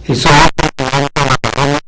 Hizo un presidente de la academia.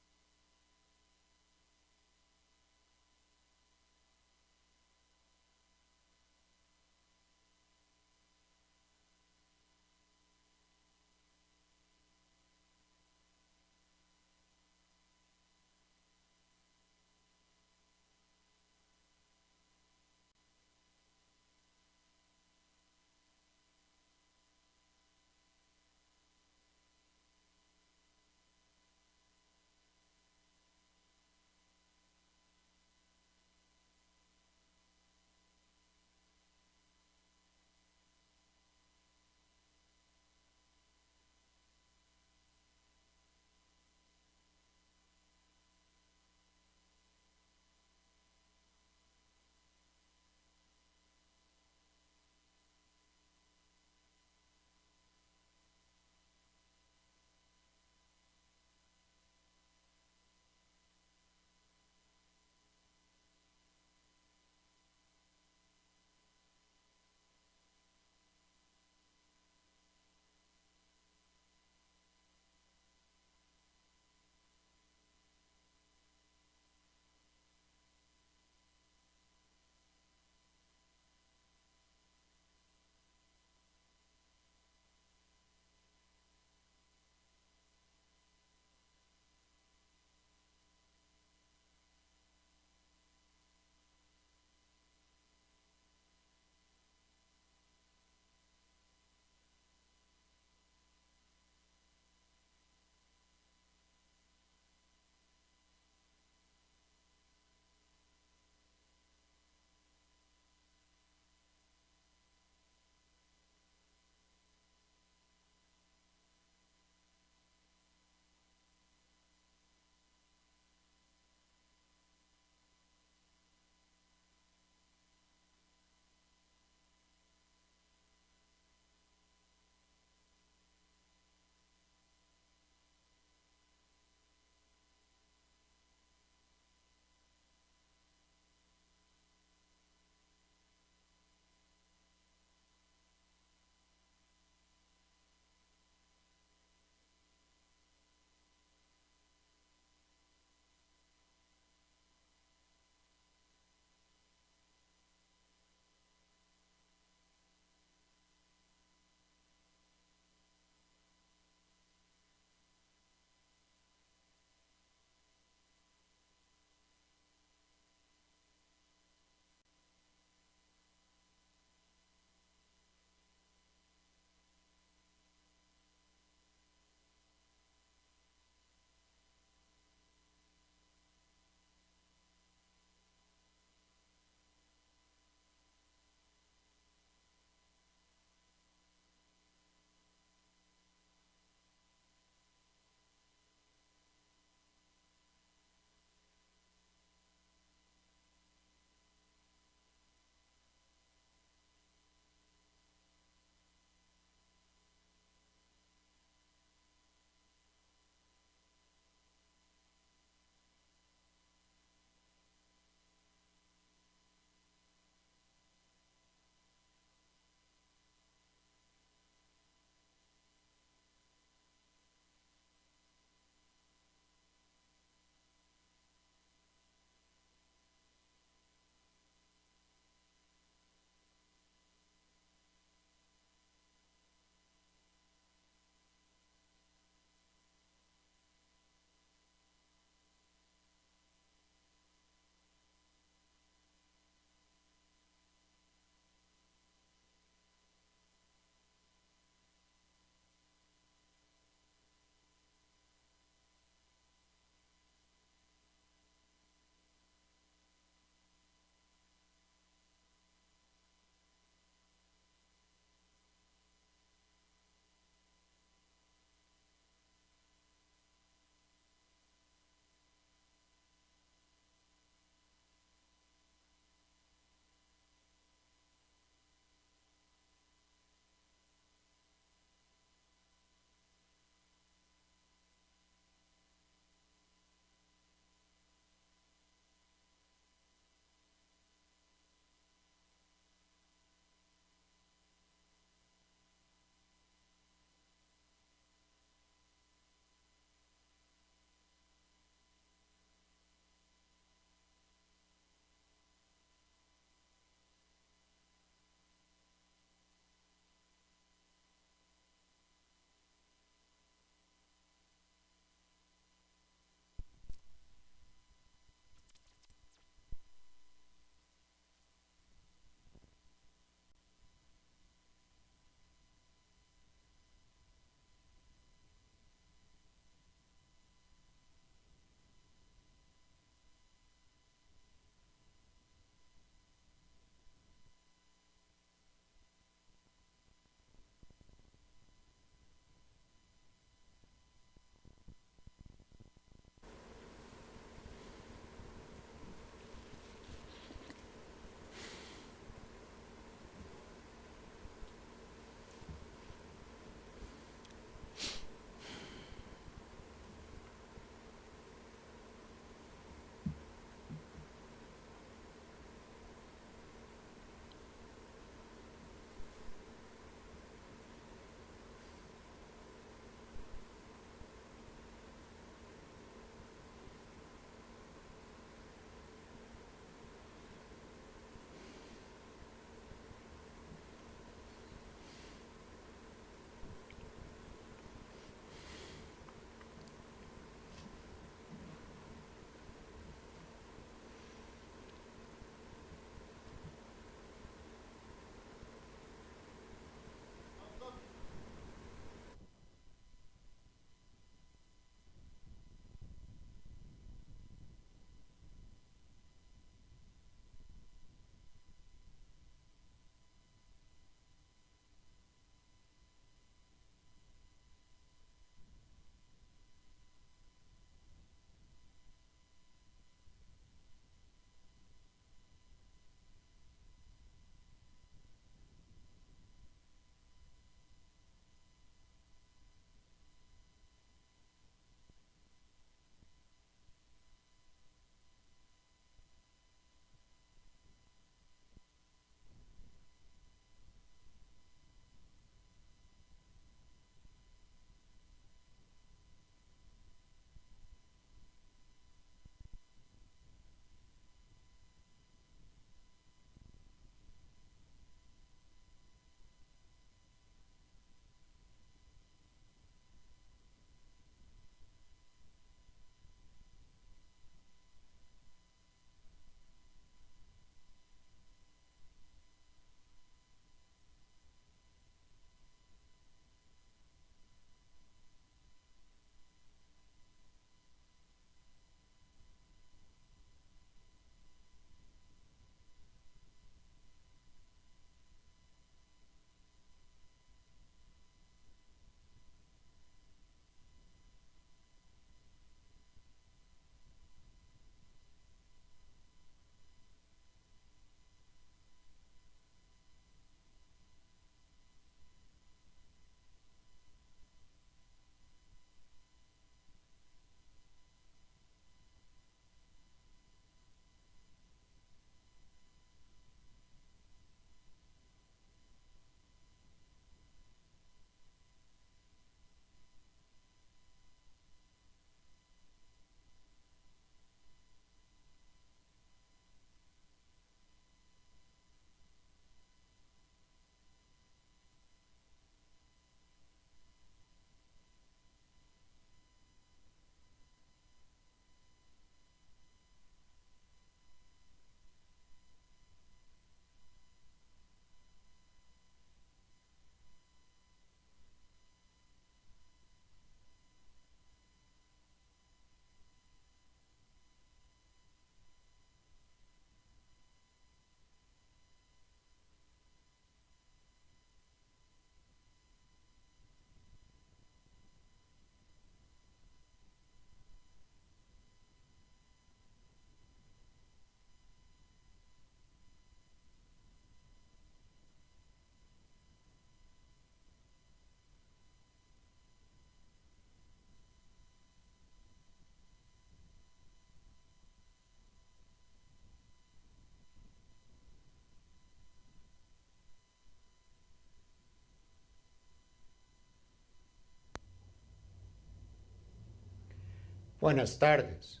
Buenas tardes.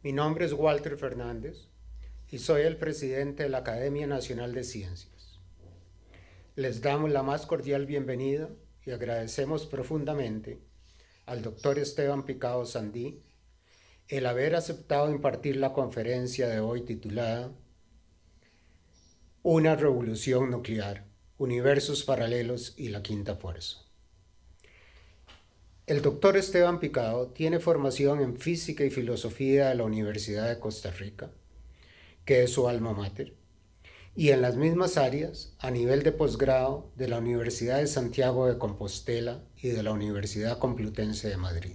Mi nombre es Walter Fernández y soy el presidente de la Academia Nacional de Ciencias. Les damos la más cordial bienvenida y agradecemos profundamente al doctor Esteban Picado Sandí el haber aceptado impartir la conferencia de hoy titulada Una revolución nuclear, universos paralelos y la quinta fuerza. El doctor Esteban Picado tiene formación en Física y Filosofía de la Universidad de Costa Rica, que es su alma mater, y en las mismas áreas, a nivel de posgrado, de la Universidad de Santiago de Compostela y de la Universidad Complutense de Madrid.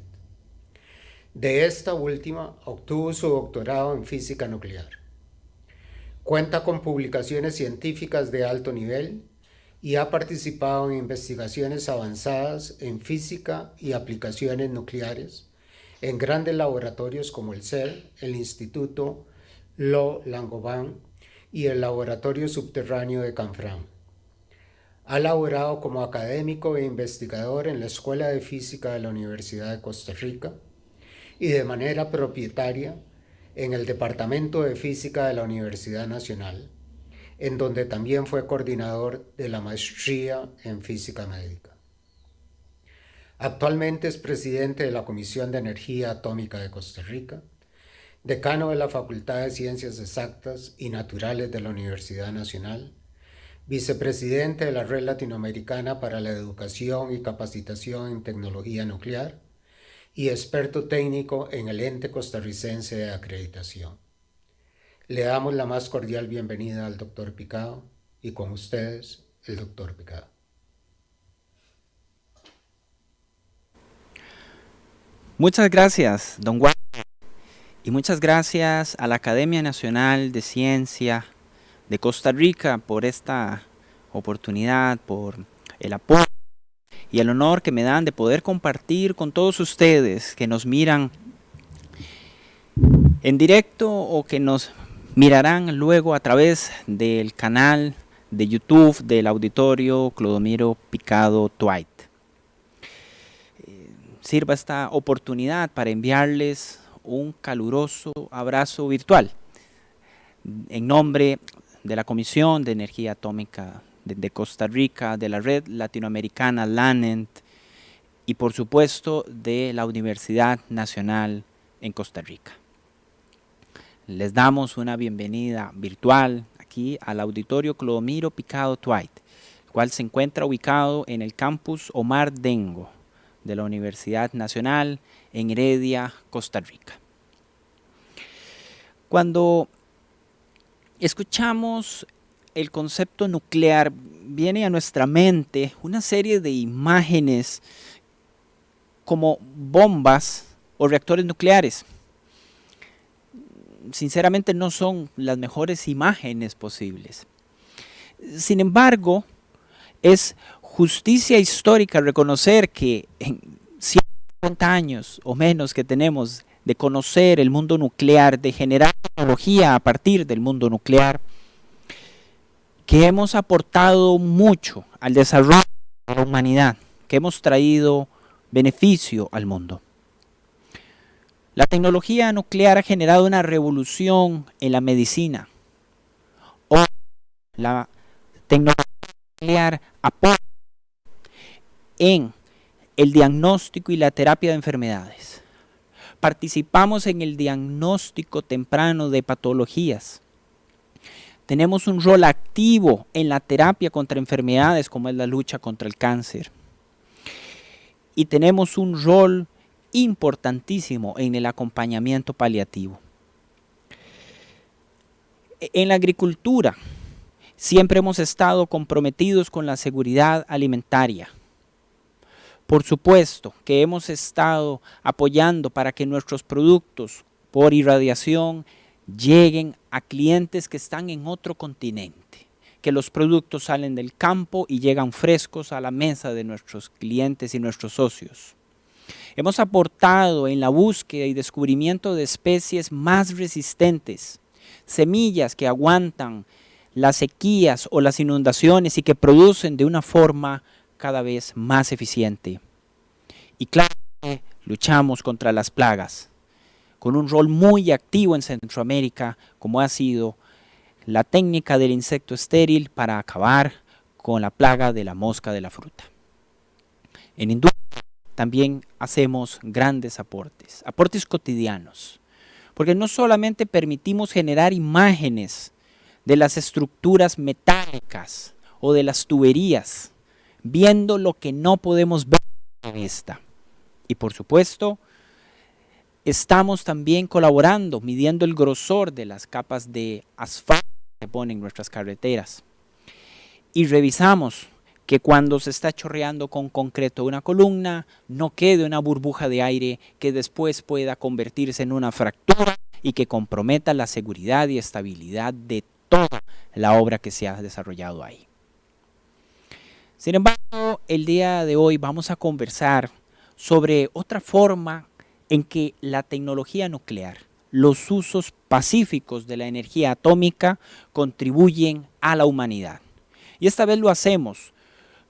De esta última obtuvo su doctorado en Física Nuclear. Cuenta con publicaciones científicas de alto nivel y ha participado en investigaciones avanzadas en física y aplicaciones nucleares en grandes laboratorios como el CERN, el Instituto Lo-Langevin y el Laboratorio Subterráneo de Canfranc. Ha laborado como académico e investigador en la Escuela de Física de la Universidad de Costa Rica y de manera propietaria en el Departamento de Física de la Universidad Nacional, en donde también fue coordinador de la maestría en Física Médica. Actualmente es presidente de la Comisión de Energía Atómica de Costa Rica, decano de la Facultad de Ciencias Exactas y Naturales de la Universidad Nacional, vicepresidente de la Red Latinoamericana para la Educación y Capacitación en Tecnología Nuclear y experto técnico en el Ente Costarricense de Acreditación. Le damos la más cordial bienvenida al doctor Picado y con ustedes el doctor Picado. Muchas gracias, don Walter, y muchas gracias a la Academia Nacional de Ciencia de Costa Rica por esta oportunidad, por el apoyo y el honor que me dan de poder compartir con todos ustedes que nos miran en directo o que nos mirarán luego a través del canal de YouTube del Auditorio Clodomiro Picado Dwight. Sirva esta oportunidad para enviarles un caluroso abrazo virtual en nombre de la Comisión de Energía Atómica de Costa Rica, de la Red Latinoamericana LANET y por supuesto de la Universidad Nacional en Costa Rica. Les damos una bienvenida virtual aquí al Auditorio Clodomiro Picado Dwight, el cual se encuentra ubicado en el campus Omar Dengo de la Universidad Nacional en Heredia, Costa Rica. Cuando escuchamos el concepto nuclear, viene a nuestra mente una serie de imágenes como bombas o reactores nucleares. Sinceramente no son las mejores imágenes posibles. Sin embargo, es justicia histórica reconocer que en 150 años o menos que tenemos de conocer el mundo nuclear, de generar tecnología a partir del mundo nuclear, que hemos aportado mucho al desarrollo de la humanidad, que hemos traído beneficio al mundo. La tecnología nuclear ha generado una revolución en la medicina. Hoy la tecnología nuclear aporta en el diagnóstico y la terapia de enfermedades. Participamos en el diagnóstico temprano de patologías. Tenemos un rol activo en la terapia contra enfermedades como es la lucha contra el cáncer. Y tenemos un rol importantísimo en el acompañamiento paliativo. En la agricultura siempre hemos estado comprometidos con la seguridad alimentaria. Por supuesto que hemos estado apoyando para que nuestros productos por irradiación lleguen a clientes que están en otro continente, que los productos salen del campo y llegan frescos a la mesa de nuestros clientes y nuestros socios. Hemos aportado en la búsqueda y descubrimiento de especies más resistentes, semillas que aguantan las sequías o las inundaciones y que producen de una forma cada vez más eficiente. Y claro, luchamos contra las plagas, con un rol muy activo en Centroamérica, como ha sido la técnica del insecto estéril para acabar con la plaga de la mosca de la fruta. En industria también hacemos grandes aportes, aportes cotidianos, porque no solamente permitimos generar imágenes de las estructuras metálicas o de las tuberías, viendo lo que no podemos ver a la vista. Y por supuesto, estamos también colaborando, midiendo el grosor de las capas de asfalto que ponen nuestras carreteras. Y revisamos que cuando se está chorreando con concreto una columna, no quede una burbuja de aire que después pueda convertirse en una fractura y que comprometa la seguridad y estabilidad de toda la obra que se ha desarrollado ahí. Sin embargo, el día de hoy vamos a conversar sobre otra forma en que la tecnología nuclear, los usos pacíficos de la energía atómica contribuyen a la humanidad. Y esta vez lo hacemos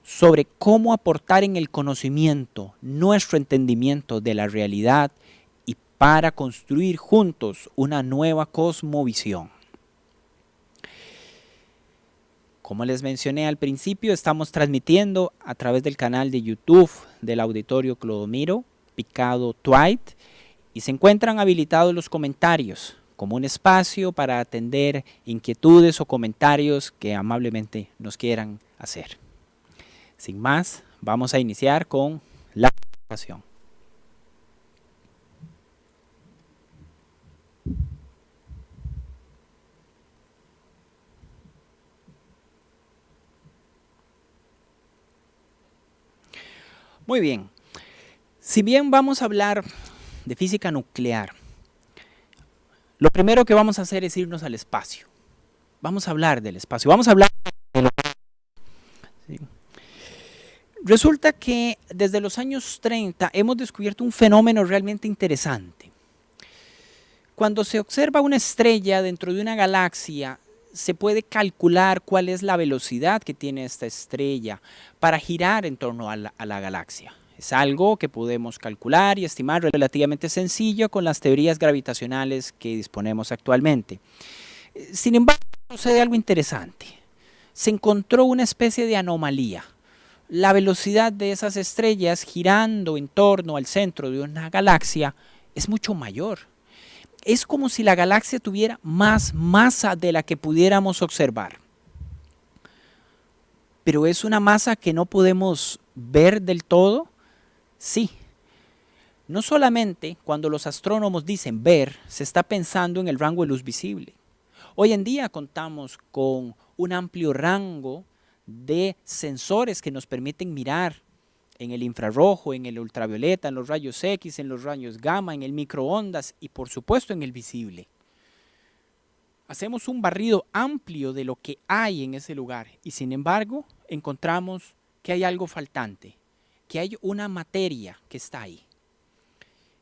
sobre cómo aportar en el conocimiento nuestro entendimiento de la realidad y para construir juntos una nueva cosmovisión. Como les mencioné al principio, estamos transmitiendo a través del canal de YouTube del Auditorio Clodomiro Picado Dwight y se encuentran habilitados los comentarios como un espacio para atender inquietudes o comentarios que amablemente nos quieran hacer. Sin más, vamos a iniciar con la presentación. Muy bien, si bien vamos a hablar de física nuclear, lo primero que vamos a hacer es irnos al espacio. Vamos a hablar del espacio, vamos a hablar de lo ¿sí? Resulta que desde los años 30 hemos descubierto un fenómeno realmente interesante. Cuando se observa una estrella dentro de una galaxia, se puede calcular cuál es la velocidad que tiene esta estrella para girar en torno a la galaxia. Es algo que podemos calcular y estimar relativamente sencillo con las teorías gravitacionales que disponemos actualmente. Sin embargo, sucede algo interesante. Se encontró una especie de anomalía. La velocidad de esas estrellas girando en torno al centro de una galaxia es mucho mayor. Es como si la galaxia tuviera más masa de la que pudiéramos observar. Pero es una masa que no podemos ver del todo. Sí. No solamente cuando los astrónomos dicen ver, se está pensando en el rango de luz visible. Hoy en día contamos con un amplio rango de sensores que nos permiten mirar en el infrarrojo, en el ultravioleta, en los rayos X, en los rayos gamma, en el microondas y por supuesto en el visible. Hacemos un barrido amplio de lo que hay en ese lugar y sin embargo encontramos que hay algo faltante, que hay una materia que está ahí.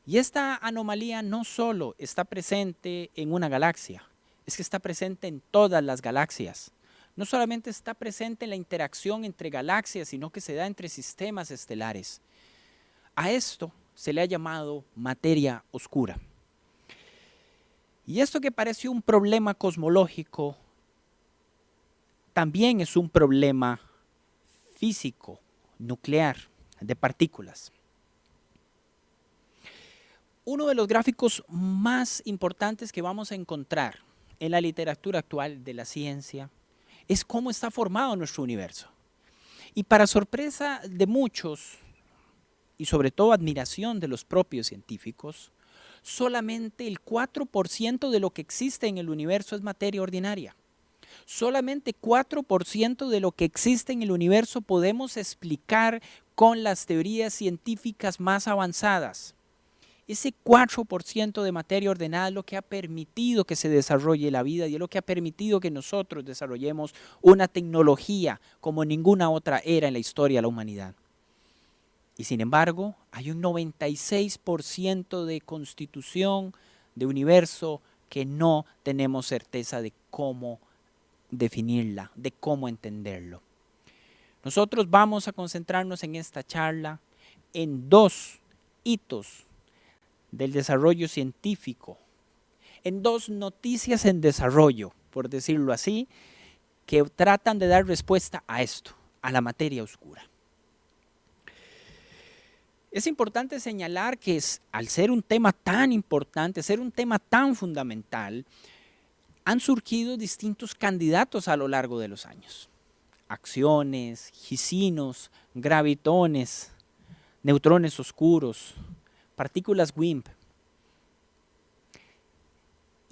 Y esta anomalía no solo está presente en una galaxia, es que está presente en todas las galaxias. No solamente está presente en la interacción entre galaxias, sino que se da entre sistemas estelares. A esto se le ha llamado materia oscura. Y esto que parece un problema cosmológico, también es un problema físico, nuclear, de partículas. Uno de los gráficos más importantes que vamos a encontrar en la literatura actual de la ciencia es cómo está formado nuestro universo. Y para sorpresa de muchos, y sobre todo admiración de los propios científicos, solamente el 4% de lo que existe en el universo es materia ordinaria. Solamente 4% de lo que existe en el universo podemos explicar con las teorías científicas más avanzadas. Ese 4% de materia ordenada es lo que ha permitido que se desarrolle la vida y es lo que ha permitido que nosotros desarrollemos una tecnología como ninguna otra era en la historia de la humanidad. Y sin embargo, hay un 96% de constitución de universo que no tenemos certeza de cómo definirla, de cómo entenderlo. Nosotros vamos a concentrarnos en esta charla en dos hitos del desarrollo científico, en 2 noticias en desarrollo, por decirlo así, que tratan de dar respuesta a esto, a la materia oscura. Es importante señalar que al ser un tema tan importante, ser un tema tan fundamental, han surgido distintos candidatos a lo largo de los años. Acciones, gisinos, gravitones, neutrones oscuros, partículas WIMP.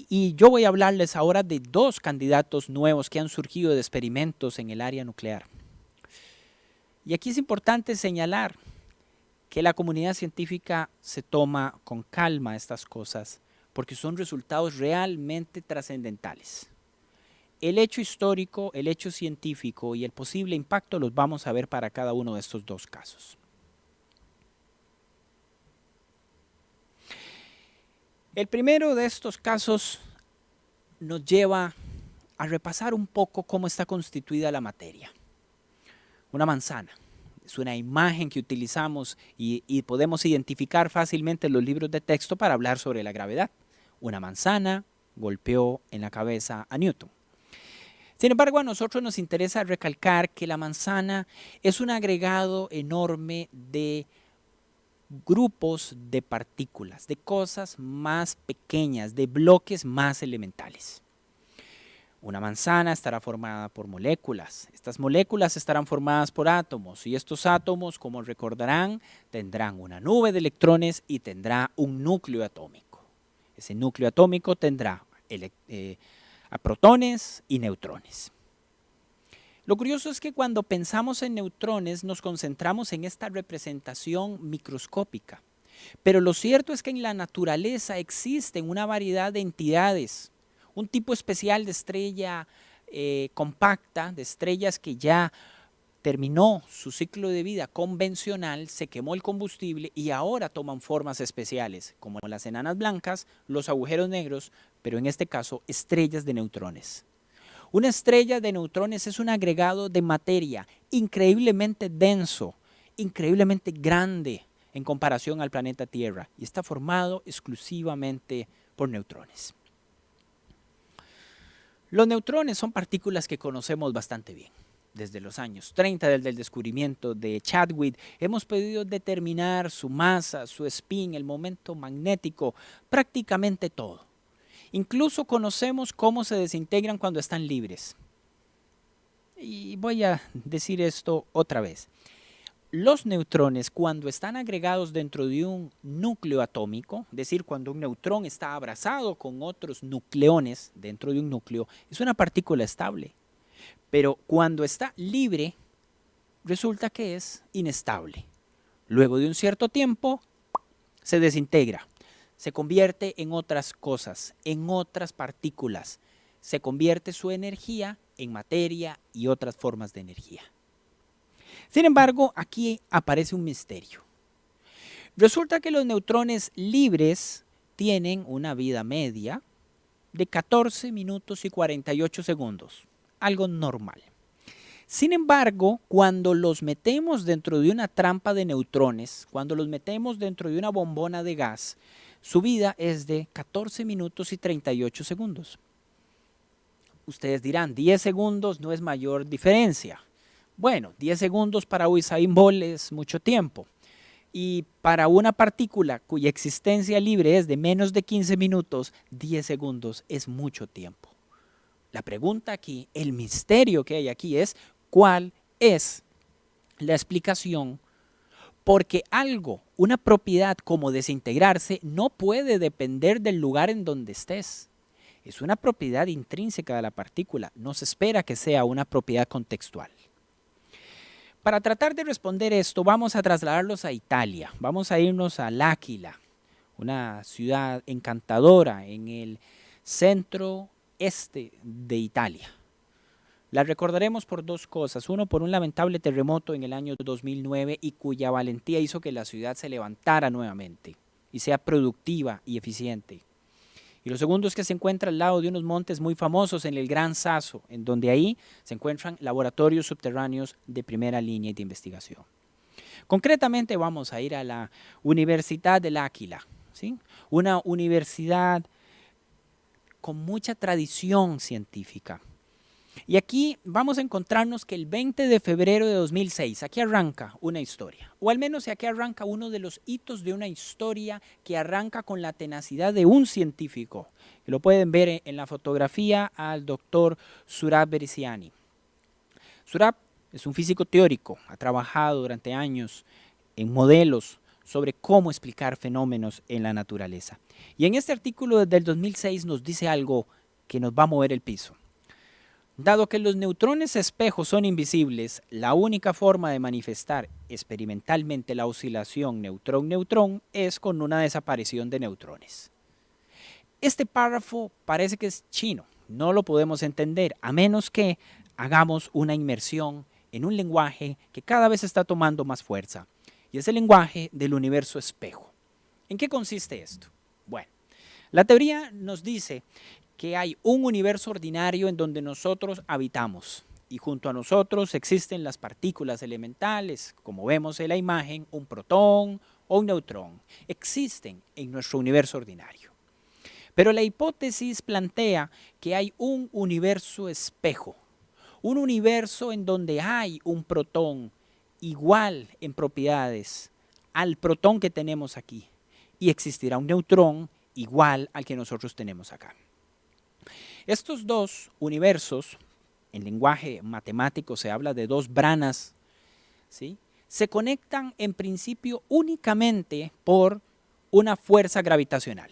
Y yo voy a hablarles ahora de 2 candidatos nuevos que han surgido de experimentos en el área nuclear. Y aquí es importante señalar que la comunidad científica se toma con calma estas cosas porque son resultados realmente trascendentales. El hecho histórico, el hecho científico y el posible impacto los vamos a ver para cada uno de estos 2 casos. El primero de estos casos nos lleva a repasar un poco cómo está constituida la materia. Una manzana. Es una imagen que utilizamos y podemos identificar fácilmente en los libros de texto para hablar sobre la gravedad. Una manzana golpeó en la cabeza a Newton. Sin embargo, a nosotros nos interesa recalcar que la manzana es un agregado enorme de grupos de partículas, de cosas más pequeñas, de bloques más elementales. Una manzana estará formada por moléculas. Estas moléculas estarán formadas por átomos y estos átomos, como recordarán, tendrán una nube de electrones y tendrá un núcleo atómico. Ese núcleo atómico tendrá a protones y neutrones. Lo curioso es que cuando pensamos en neutrones nos concentramos en esta representación microscópica, pero lo cierto es que en la naturaleza existen una variedad de entidades, un tipo especial de estrella compacta, de estrellas que ya terminó su ciclo de vida convencional, se quemó el combustible y ahora toman formas especiales, como las enanas blancas, los agujeros negros, pero en este caso estrellas de neutrones. Una estrella de neutrones es un agregado de materia increíblemente denso, increíblemente grande en comparación al planeta Tierra y está formado exclusivamente por neutrones. Los neutrones son partículas que conocemos bastante bien. Desde los años 30, desde el descubrimiento de Chadwick, hemos podido determinar su masa, su spin, el momento magnético, prácticamente todo. Incluso conocemos cómo se desintegran cuando están libres. Y voy a decir esto otra vez. Los neutrones, cuando están agregados dentro de un núcleo atómico, es decir, cuando un neutrón está abrazado con otros nucleones dentro de un núcleo, es una partícula estable. Pero cuando está libre, resulta que es inestable. Luego de un cierto tiempo, se desintegra, se convierte en otras cosas, en otras partículas. Se convierte su energía en materia y otras formas de energía. Sin embargo, aquí aparece un misterio. Resulta que los neutrones libres tienen una vida media de 14 minutos y 48 segundos, algo normal. Sin embargo, cuando los metemos dentro de una trampa de neutrones, cuando los metemos dentro de una bombona de gas, su vida es de 14 minutos y 38 segundos. Ustedes dirán, 10 segundos no es mayor diferencia. Bueno, 10 segundos para Usain Bolt es mucho tiempo. Y para una partícula cuya existencia libre es de menos de 15 minutos, 10 segundos es mucho tiempo. La pregunta aquí, el misterio que hay aquí es, ¿cuál es la explicación? Porque algo, una propiedad como desintegrarse, no puede depender del lugar en donde estés. Es una propiedad intrínseca de la partícula, no se espera que sea una propiedad contextual. Para tratar de responder esto, vamos a trasladarlos a Italia, vamos a irnos a L'Aquila, una ciudad encantadora en el centro este de Italia. La recordaremos por 2 cosas. Uno, por un lamentable terremoto en el año 2009 y cuya valentía hizo que la ciudad se levantara nuevamente y sea productiva y eficiente. Y lo segundo es que se encuentra al lado de unos montes muy famosos en el Gran Sasso, en donde ahí se encuentran laboratorios subterráneos de primera línea de investigación. Concretamente vamos a ir a la Universidad del Áquila, ¿sí? Una universidad con mucha tradición científica. Y aquí vamos a encontrarnos que el 20 de febrero de 2006, aquí arranca una historia, o al menos aquí arranca uno de los hitos de una historia que arranca con la tenacidad de un científico. Lo pueden ver en la fotografía al doctor Surab Beresiani. Surab es un físico teórico, ha trabajado durante años en modelos sobre cómo explicar fenómenos en la naturaleza. Y en este artículo del 2006 nos dice algo que nos va a mover el piso. Dado que los neutrones espejos son invisibles, la única forma de manifestar experimentalmente la oscilación neutrón-neutrón es con una desaparición de neutrones. Este párrafo parece que es chino, no lo podemos entender a menos que hagamos una inmersión en un lenguaje que cada vez está tomando más fuerza, y es el lenguaje del universo espejo. ¿En qué consiste esto? Bueno, la teoría nos dice que hay un universo ordinario en donde nosotros habitamos y junto a nosotros existen las partículas elementales, como vemos en la imagen, un protón o un neutrón. Existen en nuestro universo ordinario. Pero la hipótesis plantea que hay un universo espejo, un universo en donde hay un protón igual en propiedades al protón que tenemos aquí y existirá un neutrón igual al que nosotros tenemos acá. Estos dos universos, en lenguaje matemático se habla de dos branas, ¿sí? Se conectan en principio únicamente por una fuerza gravitacional.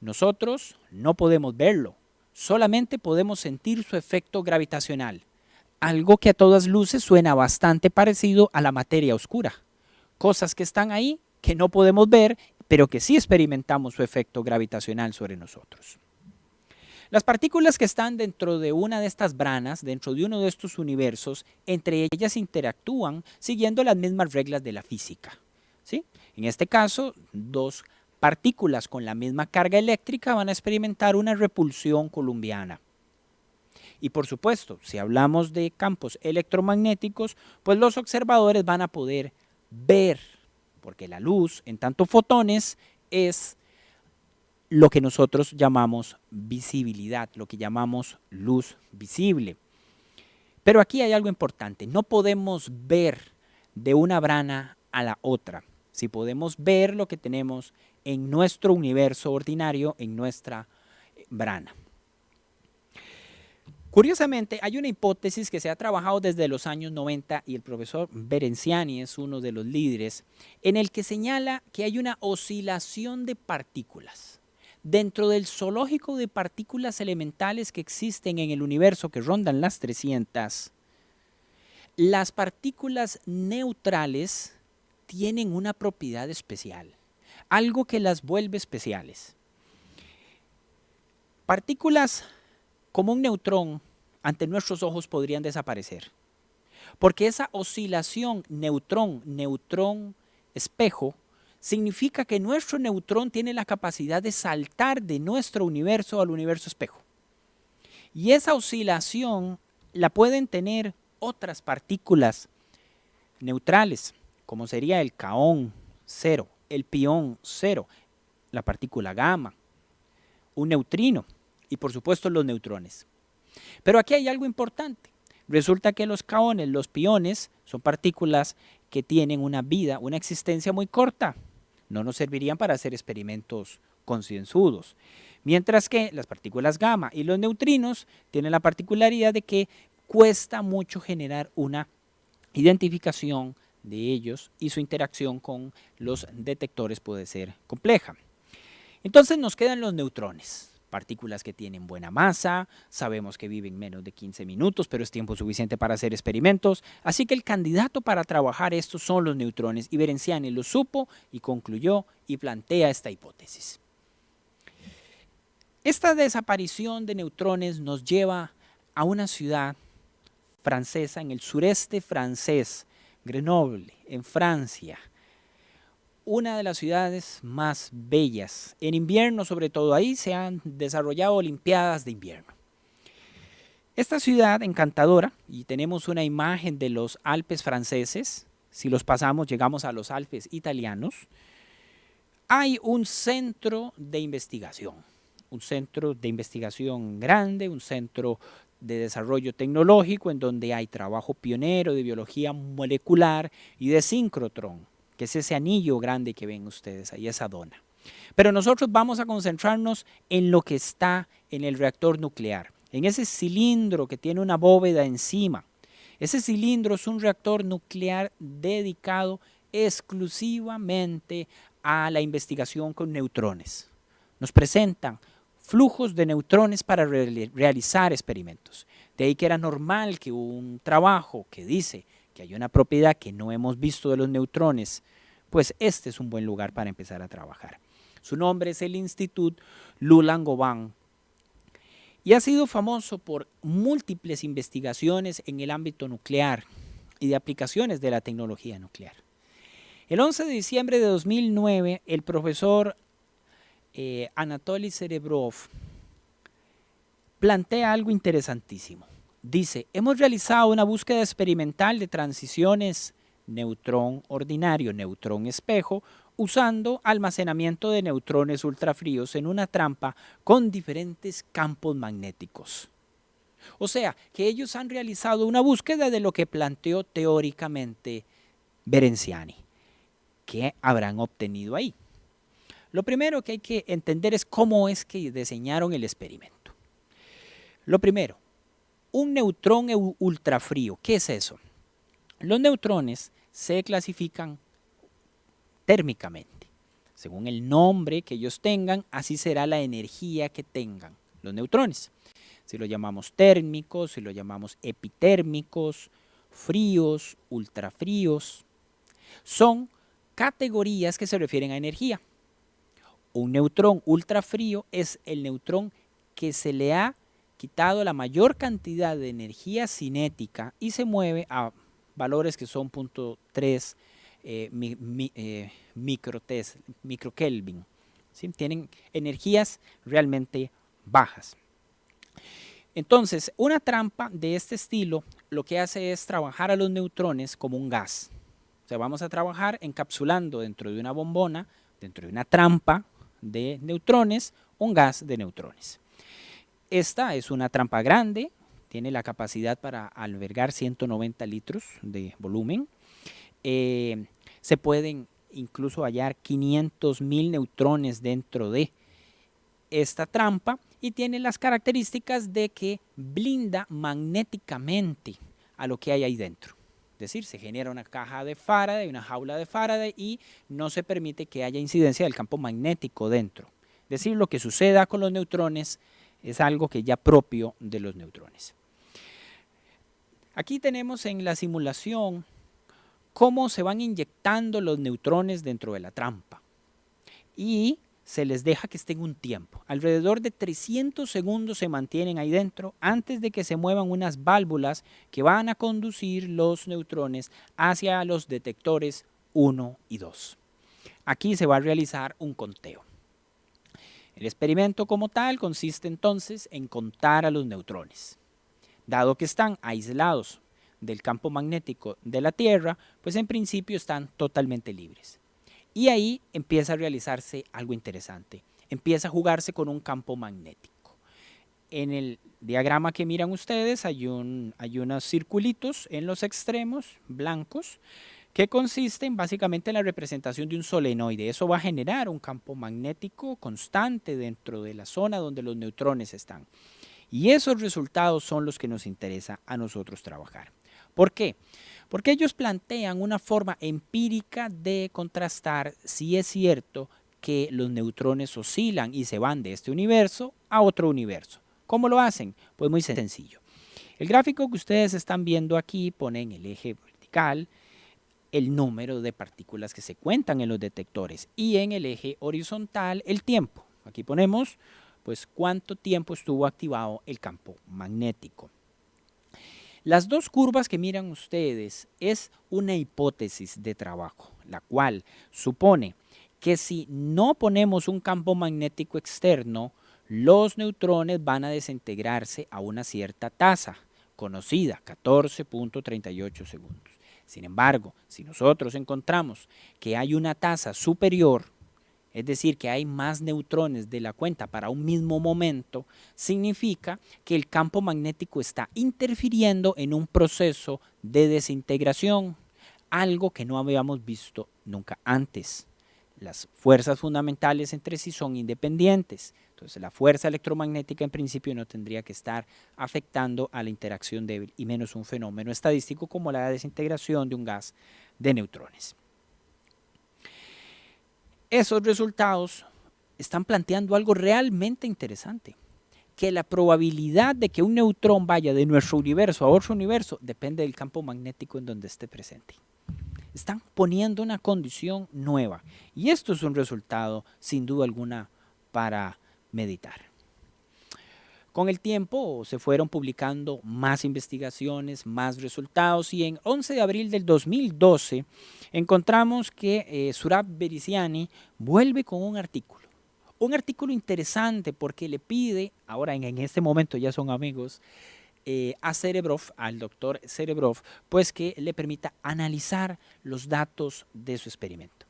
Nosotros no podemos verlo, solamente podemos sentir su efecto gravitacional, algo que a todas luces suena bastante parecido a la materia oscura. Cosas que están ahí que no podemos ver, pero que sí experimentamos su efecto gravitacional sobre nosotros. Las partículas que están dentro de una de estas branas, dentro de uno de estos universos, entre ellas interactúan siguiendo las mismas reglas de la física, ¿sí? En este caso, dos partículas con la misma carga eléctrica van a experimentar una repulsión coulombiana. Y por supuesto, si hablamos de campos electromagnéticos, pues los observadores van a poder ver, porque la luz, en tanto fotones, es lo que nosotros llamamos visibilidad, lo que llamamos luz visible. Pero aquí hay algo importante, no podemos ver de una brana a la otra. Si podemos ver lo que tenemos en nuestro universo ordinario, en nuestra brana. Curiosamente, hay una hipótesis que se ha trabajado desde los años 90 y el profesor Beresiani es uno de los líderes, en el que señala que hay una oscilación de partículas. Dentro del zoológico de partículas elementales que existen en el universo, que rondan las 300, las partículas neutrales tienen una propiedad especial, algo que las vuelve especiales. Partículas como un neutrón ante nuestros ojos podrían desaparecer, porque esa oscilación neutrón-espejo significa que nuestro neutrón tiene la capacidad de saltar de nuestro universo al universo espejo. Y esa oscilación la pueden tener otras partículas neutrales, como sería el kaón 0, el pión 0, la partícula gamma, un neutrino y por supuesto los neutrones. Pero aquí hay algo importante. Resulta que los kaones, los piones, son partículas que tienen una vida, una existencia muy corta. No nos servirían para hacer experimentos concienzudos. Mientras que las partículas gamma y los neutrinos tienen la particularidad de que cuesta mucho generar una identificación de ellos y su interacción con los detectores puede ser compleja. Entonces nos quedan los neutrones, partículas que tienen buena masa, sabemos que viven menos de 15 minutos, pero es tiempo suficiente para hacer experimentos, así que el candidato para trabajar estos son los neutrones, y Beresiani lo supo y concluyó y plantea esta hipótesis. Esta desaparición de neutrones nos lleva a una ciudad francesa, en el sureste francés, Grenoble, en Francia, una de las ciudades más bellas. En invierno, sobre todo, ahí se han desarrollado olimpiadas de invierno. Esta ciudad encantadora, y tenemos una imagen de los Alpes franceses, si los pasamos llegamos a los Alpes italianos, hay un centro de investigación grande, un centro de desarrollo tecnológico en donde hay trabajo pionero de biología molecular y de sincrotrón, que es ese anillo grande que ven ustedes ahí, esa dona. Pero nosotros vamos a concentrarnos en lo que está en el reactor nuclear, en ese cilindro que tiene una bóveda encima. Ese cilindro es un reactor nuclear dedicado exclusivamente a la investigación con neutrones. Nos presentan flujos de neutrones para realizar experimentos. De ahí que era normal que un trabajo que dice que hay una propiedad que no hemos visto de los neutrones, pues este es un buen lugar para empezar a trabajar. Su nombre es el Institut Luoyang y ha sido famoso por múltiples investigaciones en el ámbito nuclear y de aplicaciones de la tecnología nuclear. El 11 de diciembre de 2009, el profesor Anatoly Serebrov plantea algo interesantísimo. Dice, hemos realizado una búsqueda experimental de transiciones neutrón ordinario, neutrón espejo, usando almacenamiento de neutrones ultrafríos en una trampa con diferentes campos magnéticos. O sea, que ellos han realizado una búsqueda de lo que planteó teóricamente Berenciani. ¿Qué habrán obtenido ahí? Lo primero que hay que entender es cómo es que diseñaron el experimento. Lo primero, un neutrón ultrafrío. ¿Qué es eso? Los neutrones se clasifican térmicamente. Según el nombre que ellos tengan, así será la energía que tengan los neutrones. Si lo llamamos térmicos, si lo llamamos epitérmicos, fríos, ultrafríos, son categorías que se refieren a energía. Un neutrón ultrafrío es el neutrón que se le ha quitado la mayor cantidad de energía cinética y se mueve a valores que son 0.3 microkelvin. ¿Sí? Tienen energías realmente bajas. Entonces, una trampa de este estilo lo que hace es trabajar a los neutrones como un gas. O sea, vamos a trabajar encapsulando dentro de una bombona, dentro de una trampa de neutrones, un gas de neutrones. Esta es una trampa grande, tiene la capacidad para albergar 190 litros de volumen. Se pueden incluso hallar 500.000 neutrones dentro de esta trampa y tiene las características de que blinda magnéticamente a lo que hay ahí dentro. Es decir, se genera una caja de Faraday, una jaula de Faraday y no se permite que haya incidencia del campo magnético dentro. Es decir, lo que suceda con los neutrones es algo que ya propio de los neutrones. Aquí tenemos en la simulación cómo se van inyectando los neutrones dentro de la trampa y se les deja que estén un tiempo. Alrededor de 300 segundos se mantienen ahí dentro antes de que se muevan unas válvulas que van a conducir los neutrones hacia los detectores 1 y 2. Aquí se va a realizar un conteo. El experimento como tal consiste entonces en contar a los neutrones. Dado que están aislados del campo magnético de la Tierra, pues en principio están totalmente libres. Y ahí empieza a realizarse algo interesante. Empieza a jugarse con un campo magnético. En el diagrama que miran ustedes hay unos circulitos en los extremos blancos que consisten básicamente en la representación de un solenoide. Eso va a generar un campo magnético constante dentro de la zona donde los neutrones están. Y esos resultados son los que nos interesa a nosotros trabajar. ¿Por qué? Porque ellos plantean una forma empírica de contrastar si es cierto que los neutrones oscilan y se van de este universo a otro universo. ¿Cómo lo hacen? Pues muy sencillo. El gráfico que ustedes están viendo aquí pone en el eje vertical el número de partículas que se cuentan en los detectores y en el eje horizontal el tiempo. Aquí ponemos pues cuánto tiempo estuvo activado el campo magnético. Las dos curvas que miran ustedes es una hipótesis de trabajo, la cual supone que si no ponemos un campo magnético externo, los neutrones van a desintegrarse a una cierta tasa conocida, 14.38 segundos. Sin embargo, si nosotros encontramos que hay una tasa superior, es decir, que hay más neutrones de la cuenta para un mismo momento, significa que el campo magnético está interfiriendo en un proceso de desintegración, algo que no habíamos visto nunca antes. Las fuerzas fundamentales entre sí son independientes. Entonces, la fuerza electromagnética en principio no tendría que estar afectando a la interacción débil, y menos un fenómeno estadístico como la desintegración de un gas de neutrones. Esos resultados están planteando algo realmente interesante, que la probabilidad de que un neutrón vaya de nuestro universo a otro universo depende del campo magnético en donde esté presente. Están poniendo una condición nueva, y esto es un resultado sin duda alguna para meditar. Con el tiempo se fueron publicando más investigaciones, más resultados, y en 11 de abril del 2012 encontramos que Surab Berisiani vuelve con un artículo. Un artículo interesante porque le pide, ahora en este momento ya son amigos, a Cerebrov, al doctor Cerebrov, pues que le permita analizar los datos de su experimento.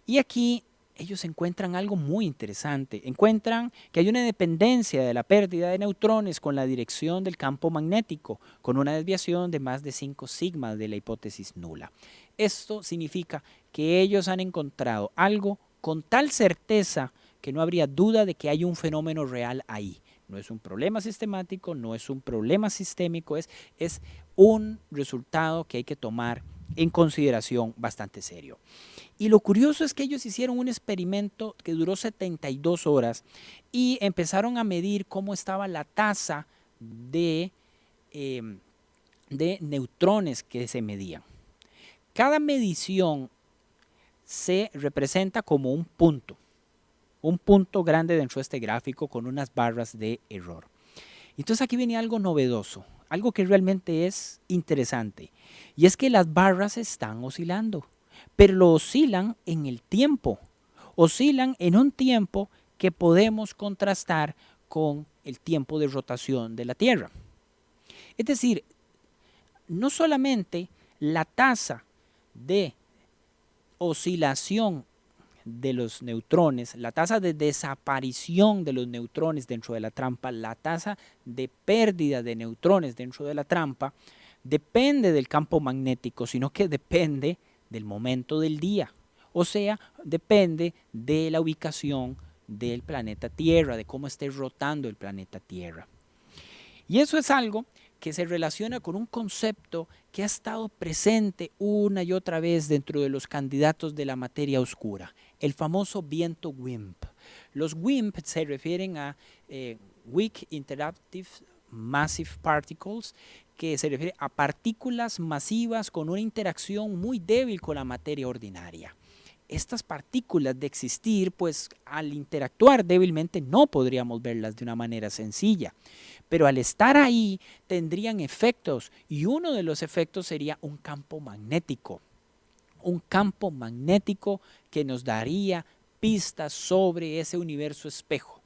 Y aquí ellos encuentran algo muy interesante. Encuentran que hay una dependencia de la pérdida de neutrones con la dirección del campo magnético, con una desviación de más de 5 sigma de la hipótesis nula. Esto significa que ellos han encontrado algo con tal certeza que no habría duda de que hay un fenómeno real ahí. No es un problema sistemático, no es un problema sistémico, es un resultado que hay que tomar en consideración bastante serio. Y lo curioso es que ellos hicieron un experimento que duró 72 horas y empezaron a medir cómo estaba la tasa de neutrones que se medían. Cada medición se representa como un punto grande dentro de este gráfico con unas barras de error. Entonces aquí viene algo novedoso, algo que realmente es interesante, y es que las barras están oscilando, pero lo oscilan en el tiempo, oscilan en un tiempo que podemos contrastar con el tiempo de rotación de la Tierra. Es decir, no solamente la tasa de oscilación de los neutrones, la tasa de desaparición de los neutrones dentro de la trampa, la tasa de pérdida de neutrones dentro de la trampa, depende del campo magnético, sino que depende del momento del día. O sea, depende de la ubicación del planeta Tierra, de cómo esté rotando el planeta Tierra. Y eso es algo que se relaciona con un concepto que ha estado presente una y otra vez dentro de los candidatos de la materia oscura, el famoso viento WIMP. Los WIMP se refieren a Weak Interactive Massive Particles, que se refiere a partículas masivas con una interacción muy débil con la materia ordinaria. Estas partículas, de existir, pues al interactuar débilmente no podríamos verlas de una manera sencilla, pero al estar ahí tendrían efectos, y uno de los efectos sería un campo magnético que nos daría pistas sobre ese universo espejo.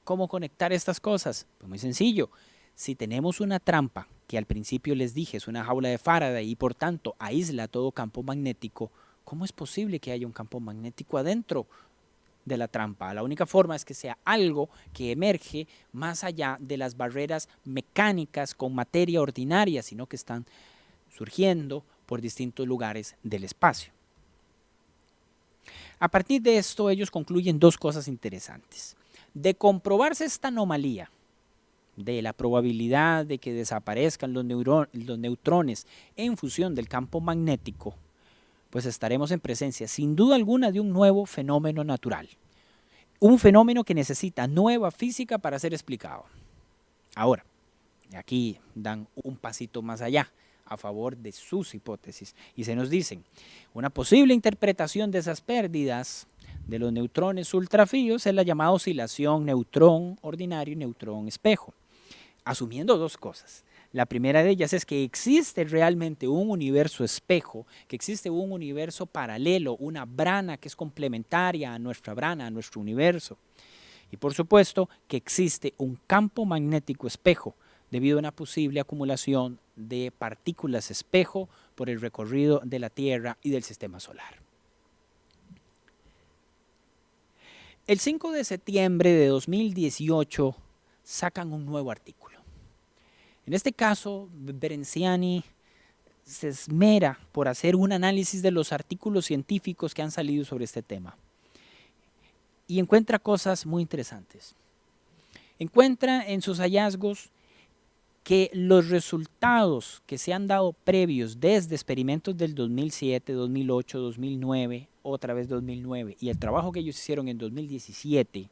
¿Cómo conectar estas cosas? Pues muy sencillo. Si tenemos una trampa, que al principio les dije es una jaula de Faraday y por tanto aísla todo campo magnético, ¿cómo es posible que haya un campo magnético adentro de la trampa? La única forma es que sea algo que emerge más allá de las barreras mecánicas con materia ordinaria, sino que están surgiendo por distintos lugares del espacio. A partir de esto, ellos concluyen dos cosas interesantes. De comprobarse esta anomalía de la probabilidad de que desaparezcan los neutrones en función del campo magnético, pues estaremos en presencia, sin duda alguna, de un nuevo fenómeno natural. Un fenómeno que necesita nueva física para ser explicado. Ahora, aquí dan un pasito más allá a favor de sus hipótesis y se nos dicen, una posible interpretación de esas pérdidas de los neutrones ultrafríos es la llamada oscilación neutrón ordinario y neutrón espejo, asumiendo dos cosas. La primera de ellas es que existe realmente un universo espejo, que existe un universo paralelo, una brana que es complementaria a nuestra brana, a nuestro universo. Y por supuesto que existe un campo magnético espejo debido a una posible acumulación de partículas espejo por el recorrido de la Tierra y del sistema solar. El 5 de septiembre de 2018 sacan un nuevo artículo. En este caso, Berenciani se esmera por hacer un análisis de los artículos científicos que han salido sobre este tema. Y encuentra cosas muy interesantes. Encuentra en sus hallazgos que los resultados que se han dado previos desde experimentos del 2007, 2008, 2009, otra vez 2009, y el trabajo que ellos hicieron en 2017,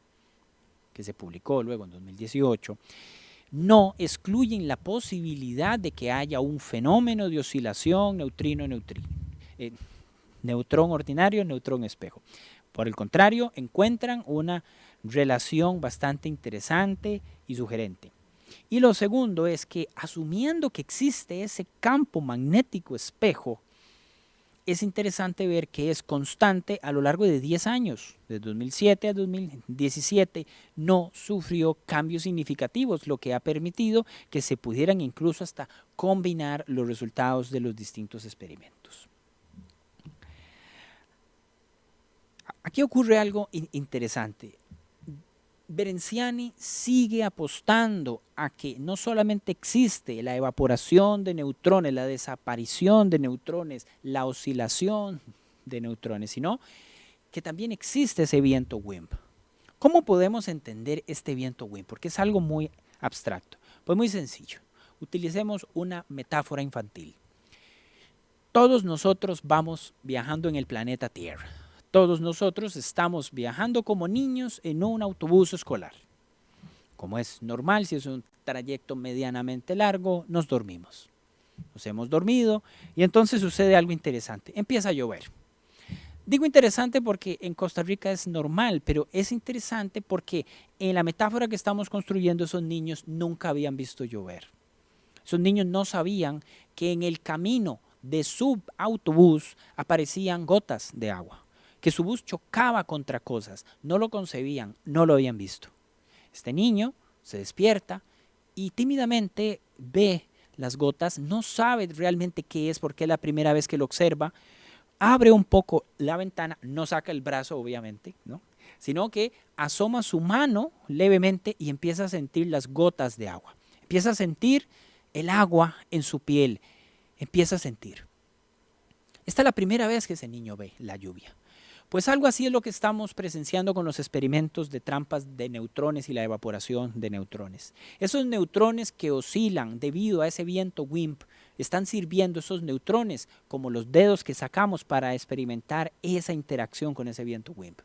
que se publicó luego en 2018, no excluyen la posibilidad de que haya un fenómeno de oscilación neutrino-neutrino, neutrón ordinario, neutrón espejo. Por el contrario, encuentran una relación bastante interesante y sugerente. Y lo segundo es que, asumiendo que existe ese campo magnético espejo, es interesante ver que es constante a lo largo de 10 años, de 2007 a 2017, no sufrió cambios significativos, lo que ha permitido que se pudieran incluso hasta combinar los resultados de los distintos experimentos. Aquí ocurre algo interesante. Berenciani sigue apostando a que no solamente existe la evaporación de neutrones, la desaparición de neutrones, la oscilación de neutrones, sino que también existe ese viento WIMP. ¿Cómo podemos entender este viento WIMP? Porque es algo muy abstracto. Pues muy sencillo. Utilicemos una metáfora infantil. Todos nosotros vamos viajando en el planeta Tierra. Todos nosotros estamos viajando como niños en un autobús escolar. Como es normal, si es un trayecto medianamente largo, nos dormimos. Nos hemos dormido y entonces sucede algo interesante. Empieza a llover. Digo interesante porque en Costa Rica es normal, pero es interesante porque en la metáfora que estamos construyendo, esos niños nunca habían visto llover. Esos niños no sabían que en el camino de su autobús aparecían gotas de agua, que su bus chocaba contra cosas, no lo concebían, no lo habían visto. Este niño se despierta y tímidamente ve las gotas, no sabe realmente qué es porque es la primera vez que lo observa, abre un poco la ventana, no saca el brazo obviamente, ¿no? Sino que asoma su mano levemente y empieza a sentir las gotas de agua. Empieza a sentir el agua en su piel, empieza a sentir. Esta es la primera vez que ese niño ve la lluvia. Pues algo así es lo que estamos presenciando con los experimentos de trampas de neutrones y la evaporación de neutrones. Esos neutrones que oscilan debido a ese viento WIMP, están sirviendo esos neutrones como los dedos que sacamos para experimentar esa interacción con ese viento WIMP.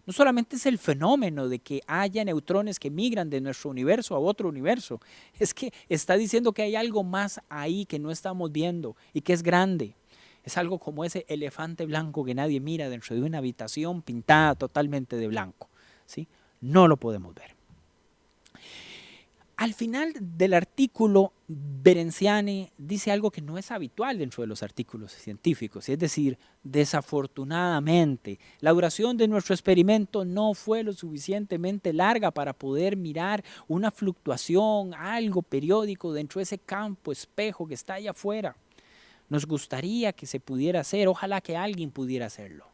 No solamente es el fenómeno de que haya neutrones que migran de nuestro universo a otro universo, es que está diciendo que hay algo más ahí que no estamos viendo y que es grande. Es algo como ese elefante blanco que nadie mira dentro de una habitación pintada totalmente de blanco, ¿sí? No lo podemos ver. Al final del artículo, Berenciani dice algo que no es habitual dentro de los artículos científicos, es decir, desafortunadamente, la duración de nuestro experimento no fue lo suficientemente larga para poder mirar una fluctuación, algo periódico dentro de ese campo espejo que está allá afuera. Nos gustaría que se pudiera hacer, ojalá que alguien pudiera hacerlo.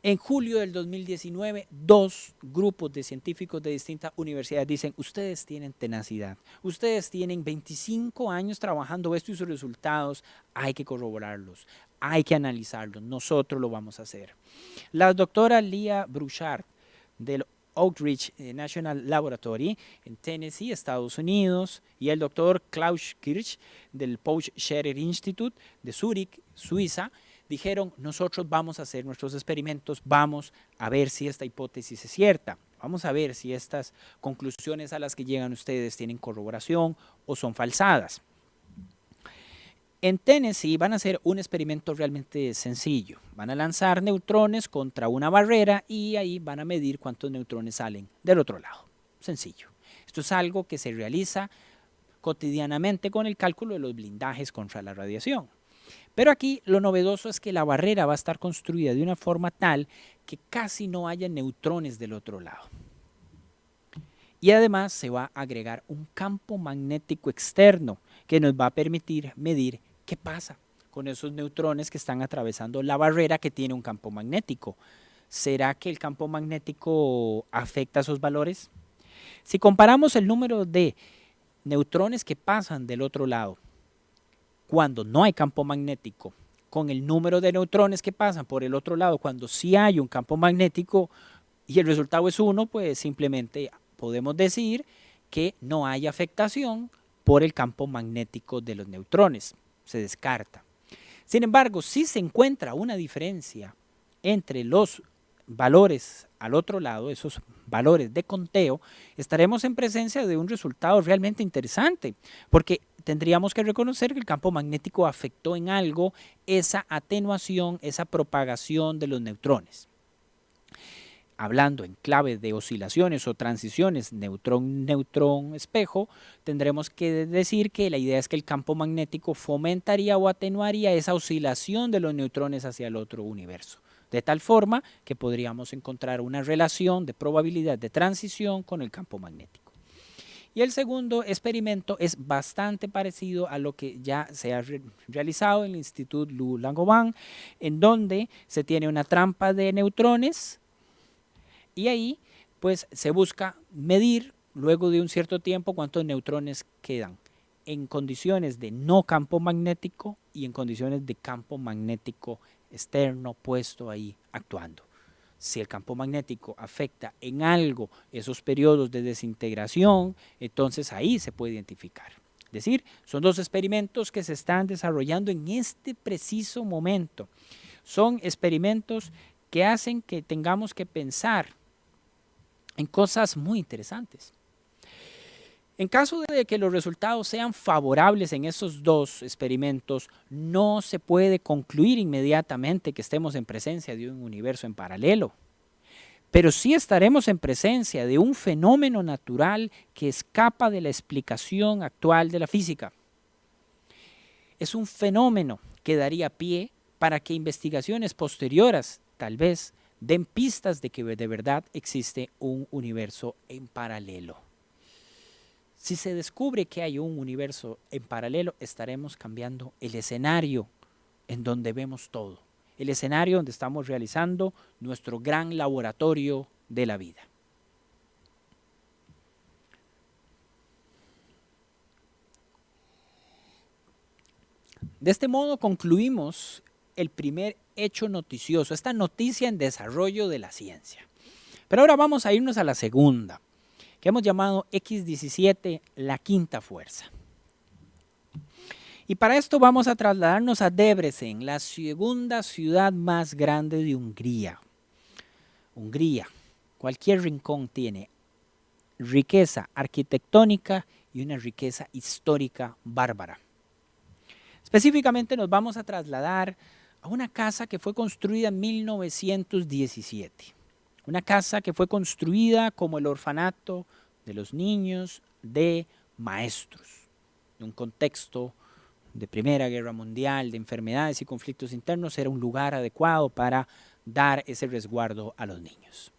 En julio del 2019, 2 grupos de científicos de distintas universidades dicen, ustedes tienen tenacidad, ustedes tienen 25 años trabajando esto y sus resultados hay que corroborarlos, hay que analizarlos, nosotros lo vamos a hacer. La doctora Leah Brouchard del Oak Ridge National Laboratory en Tennessee, Estados Unidos, y el doctor Klaus Kirch del Porsche Scherrer Institute de Zúrich, Suiza, dijeron, nosotros vamos a hacer nuestros experimentos, vamos a ver si esta hipótesis es cierta, vamos a ver si estas conclusiones a las que llegan ustedes tienen corroboración o son falsadas. En Tennessee van a hacer un experimento realmente sencillo. Van a lanzar neutrones contra una barrera y ahí van a medir cuántos neutrones salen del otro lado. Sencillo. Esto es algo que se realiza cotidianamente con el cálculo de los blindajes contra la radiación. Pero aquí lo novedoso es que la barrera va a estar construida de una forma tal que casi no haya neutrones del otro lado. Y además se va a agregar un campo magnético externo que nos va a permitir medir qué pasa con esos neutrones que están atravesando la barrera que tiene un campo magnético. ¿Será que el campo magnético afecta esos valores? Si comparamos el número de neutrones que pasan del otro lado cuando no hay campo magnético con el número de neutrones que pasan por el otro lado cuando sí hay un campo magnético y el resultado es 1, pues simplemente podemos decir que no hay afectación por el campo magnético de los neutrones. Se descarta. Sin embargo, si se encuentra una diferencia entre los valores al otro lado, esos valores de conteo, estaremos en presencia de un resultado realmente interesante, porque tendríamos que reconocer que el campo magnético afectó en algo esa atenuación, esa propagación de los neutrones. Hablando en clave de oscilaciones o transiciones neutrón-neutrón-espejo, tendremos que decir que la idea es que el campo magnético fomentaría o atenuaría esa oscilación de los neutrones hacia el otro universo, de tal forma que podríamos encontrar una relación de probabilidad de transición con el campo magnético. Y el segundo experimento es bastante parecido a lo que ya se ha realizado en el Instituto Lou-Langevin, en donde se tiene una trampa de neutrones y ahí pues se busca medir luego de un cierto tiempo cuántos neutrones quedan en condiciones de no campo magnético y en condiciones de campo magnético externo puesto ahí actuando. Si el campo magnético afecta en algo esos periodos de desintegración, entonces ahí se puede identificar. Es decir, son dos experimentos que se están desarrollando en este preciso momento. Son experimentos que hacen que tengamos que pensar en cosas muy interesantes. En caso de que los resultados sean favorables en esos dos experimentos, no se puede concluir inmediatamente que estemos en presencia de un universo en paralelo, pero sí estaremos en presencia de un fenómeno natural que escapa de la explicación actual de la física. Es un fenómeno que daría pie para que investigaciones posteriores, tal vez, den pistas de que de verdad existe un universo en paralelo. Si se descubre que hay un universo en paralelo, estaremos cambiando el escenario en donde vemos todo, el escenario donde estamos realizando nuestro gran laboratorio de la vida. De este modo concluimos el primer hecho noticioso, esta noticia en desarrollo de la ciencia. Pero ahora vamos a irnos a la segunda, que hemos llamado X17, la quinta fuerza. Y para esto vamos a trasladarnos a Debrecen, la segunda ciudad más grande de Hungría. Hungría, cualquier rincón tiene riqueza arquitectónica y una riqueza histórica bárbara. Específicamente nos vamos a trasladar a una casa que fue construida en 1917. Una casa que fue construida como el orfanato de los niños de maestros, en un contexto de Primera Guerra Mundial, de enfermedades y conflictos internos, era un lugar adecuado para dar ese resguardo a los niños.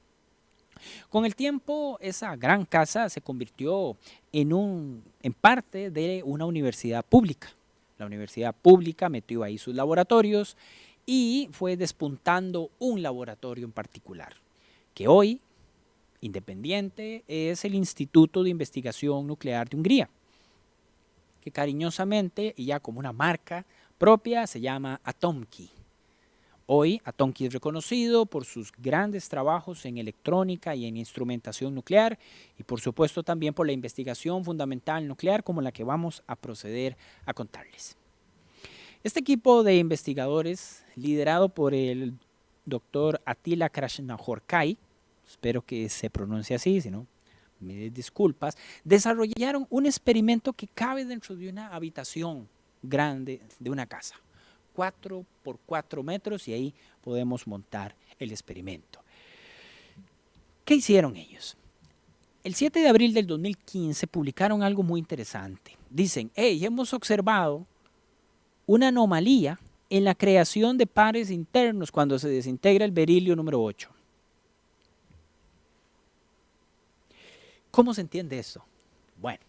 Con el tiempo, esa gran casa se convirtió en parte de una universidad pública. La universidad pública metió ahí sus laboratorios y fue despuntando un laboratorio en particular, que hoy, independiente, es el Instituto de Investigación Nuclear de Hungría, que cariñosamente y ya como una marca propia se llama Atomki. Hoy Atomki es reconocido por sus grandes trabajos en electrónica y en instrumentación nuclear y por supuesto también por la investigación fundamental nuclear como la que vamos a proceder a contarles. Este equipo de investigadores, liderado por el doctor Attila Krasznahorkai, espero que se pronuncie así, si no, me disculpas, desarrollaron un experimento que cabe dentro de una habitación grande de una casa, 4 por 4 metros, y ahí podemos montar el experimento. ¿Qué hicieron ellos? El 7 de abril del 2015 publicaron algo muy interesante. Dicen, hemos observado una anomalía en la creación de pares internos cuando se desintegra el berilio número 8. ¿Cómo se entiende esto? Bueno,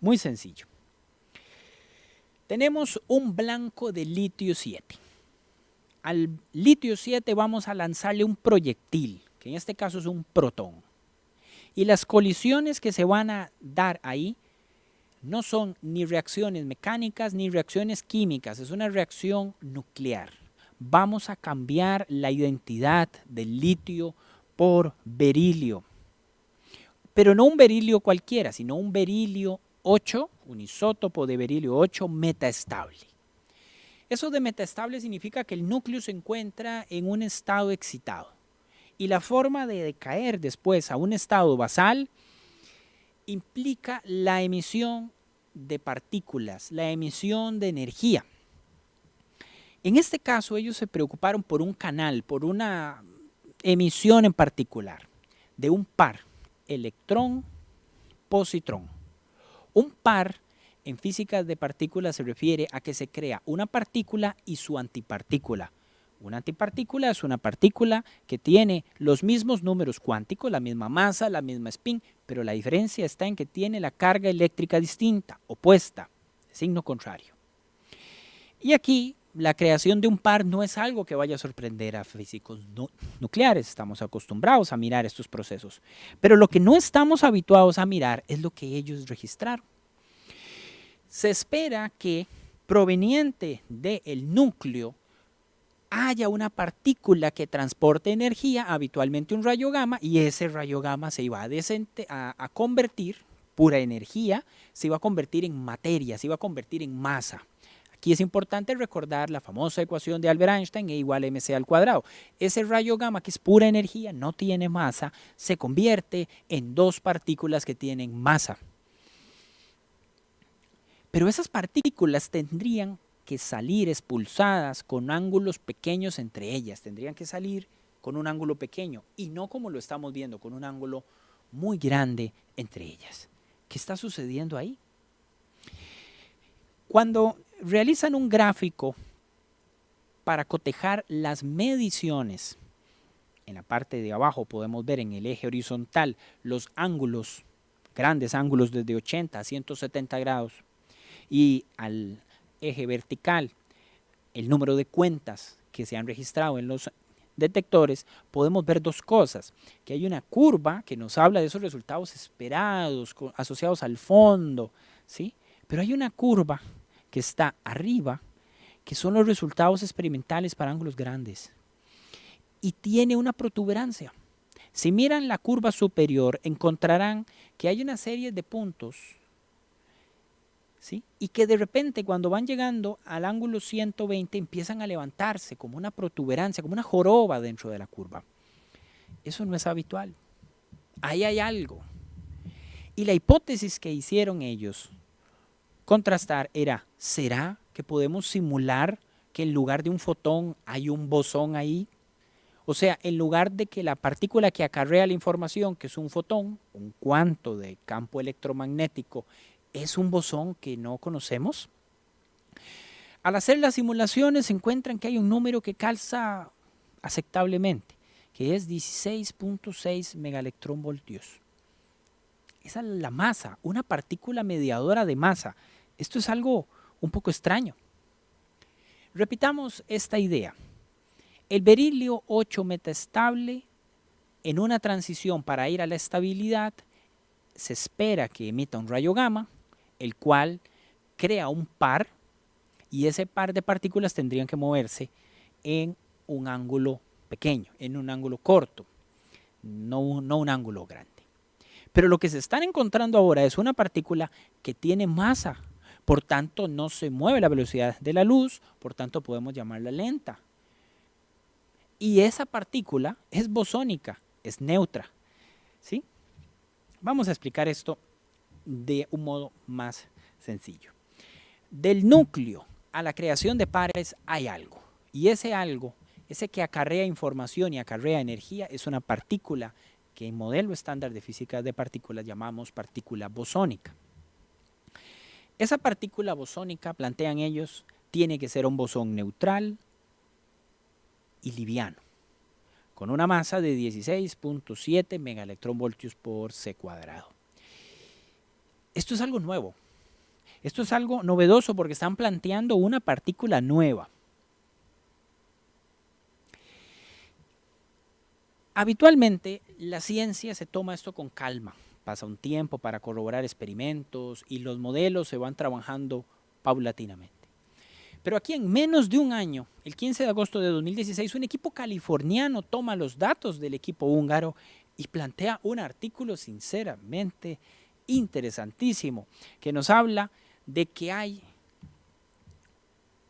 muy sencillo. Tenemos un blanco de litio 7. Al litio 7 vamos a lanzarle un proyectil, que en este caso es un protón. Y las colisiones que se van a dar ahí no son ni reacciones mecánicas ni reacciones químicas, es una reacción nuclear. Vamos a cambiar la identidad del litio por berilio. Pero no un berilio cualquiera, sino un berilio 8, un isótopo de berilio 8 metaestable. Eso de metaestable significa que el núcleo se encuentra en un estado excitado. Y la forma de decaer después a un estado basal implica la emisión de partículas, la emisión de energía. En este caso ellos se preocuparon por un canal, por una emisión en particular, de un par electrón-positrón. Un par en física de partículas se refiere a que se crea una partícula y su antipartícula. Una antipartícula es una partícula que tiene los mismos números cuánticos, la misma masa, la misma spin, pero la diferencia está en que tiene la carga eléctrica distinta, opuesta, de signo contrario. Y aquí la creación de un par no es algo que vaya a sorprender a físicos nucleares, estamos acostumbrados a mirar estos procesos, pero lo que no estamos habituados a mirar es lo que ellos registraron. Se espera que proveniente del núcleo haya una partícula que transporte energía, habitualmente un rayo gamma, y ese rayo gamma se iba a convertir, pura energía, se iba a convertir en materia, se iba a convertir en masa. Aquí es importante recordar la famosa ecuación de Albert Einstein, E igual a mc al cuadrado. Ese rayo gamma, que es pura energía, no tiene masa, se convierte en dos partículas que tienen masa. Pero esas partículas tendrían que salir expulsadas con ángulos pequeños entre ellas, tendrían que salir con un ángulo pequeño y no como lo estamos viendo, con un ángulo muy grande entre ellas. ¿Qué está sucediendo ahí? Cuando realizan un gráfico para cotejar las mediciones, en la parte de abajo podemos ver en el eje horizontal los ángulos, grandes ángulos desde 80 a 170 grados, y al eje vertical el número de cuentas que se han registrado en los detectores, podemos ver dos cosas, que hay una curva que nos habla de esos resultados esperados asociados al fondo, ¿sí? Pero hay una curva que está arriba, que son los resultados experimentales para ángulos grandes, y tiene una protuberancia. Si miran la curva superior, encontrarán que hay una serie de puntos, ¿sí? Y que de repente cuando van llegando al ángulo 120 empiezan a levantarse como una protuberancia, como una joroba dentro de la curva. Eso no es habitual. Ahí hay algo. Y la hipótesis que hicieron ellos contrastar era, ¿será que podemos simular que en lugar de un fotón hay un bosón ahí? O sea, en lugar de que la partícula que acarrea la información, que es un fotón, un cuanto de campo electromagnético, es un bosón que no conocemos. Al hacer las simulaciones se encuentran que hay un número que calza aceptablemente, que es 16.6 megaelectronvoltios. Esa es la masa, una partícula mediadora de masa. Esto es algo un poco extraño. Repitamos esta idea. El berilio 8 metaestable, en una transición para ir a la estabilidad, se espera que emita un rayo gamma, el cual crea un par, y ese par de partículas tendrían que moverse en un ángulo pequeño, en un ángulo corto, no un ángulo grande. Pero lo que se están encontrando ahora es una partícula que tiene masa, por tanto no se mueve a la velocidad de la luz, por tanto podemos llamarla lenta. Y esa partícula es bosónica, es neutra, ¿sí? Vamos a explicar esto de un modo más sencillo. Del núcleo a la creación de pares hay algo, y ese algo, ese que acarrea información y acarrea energía, es una partícula que en modelo estándar de física de partículas llamamos partícula bosónica. Esa partícula bosónica, plantean ellos, tiene que ser un bosón neutral y liviano, con una masa de 16.7 megaelectronvoltios por c cuadrado. Esto es algo nuevo. Esto es algo novedoso porque están planteando una partícula nueva. Habitualmente, la ciencia se toma esto con calma. Pasa un tiempo para corroborar experimentos y los modelos se van trabajando paulatinamente. Pero aquí en menos de un año, el 15 de agosto de 2016, un equipo californiano toma los datos del equipo húngaro y plantea un artículo sinceramente interesantísimo que nos habla de que hay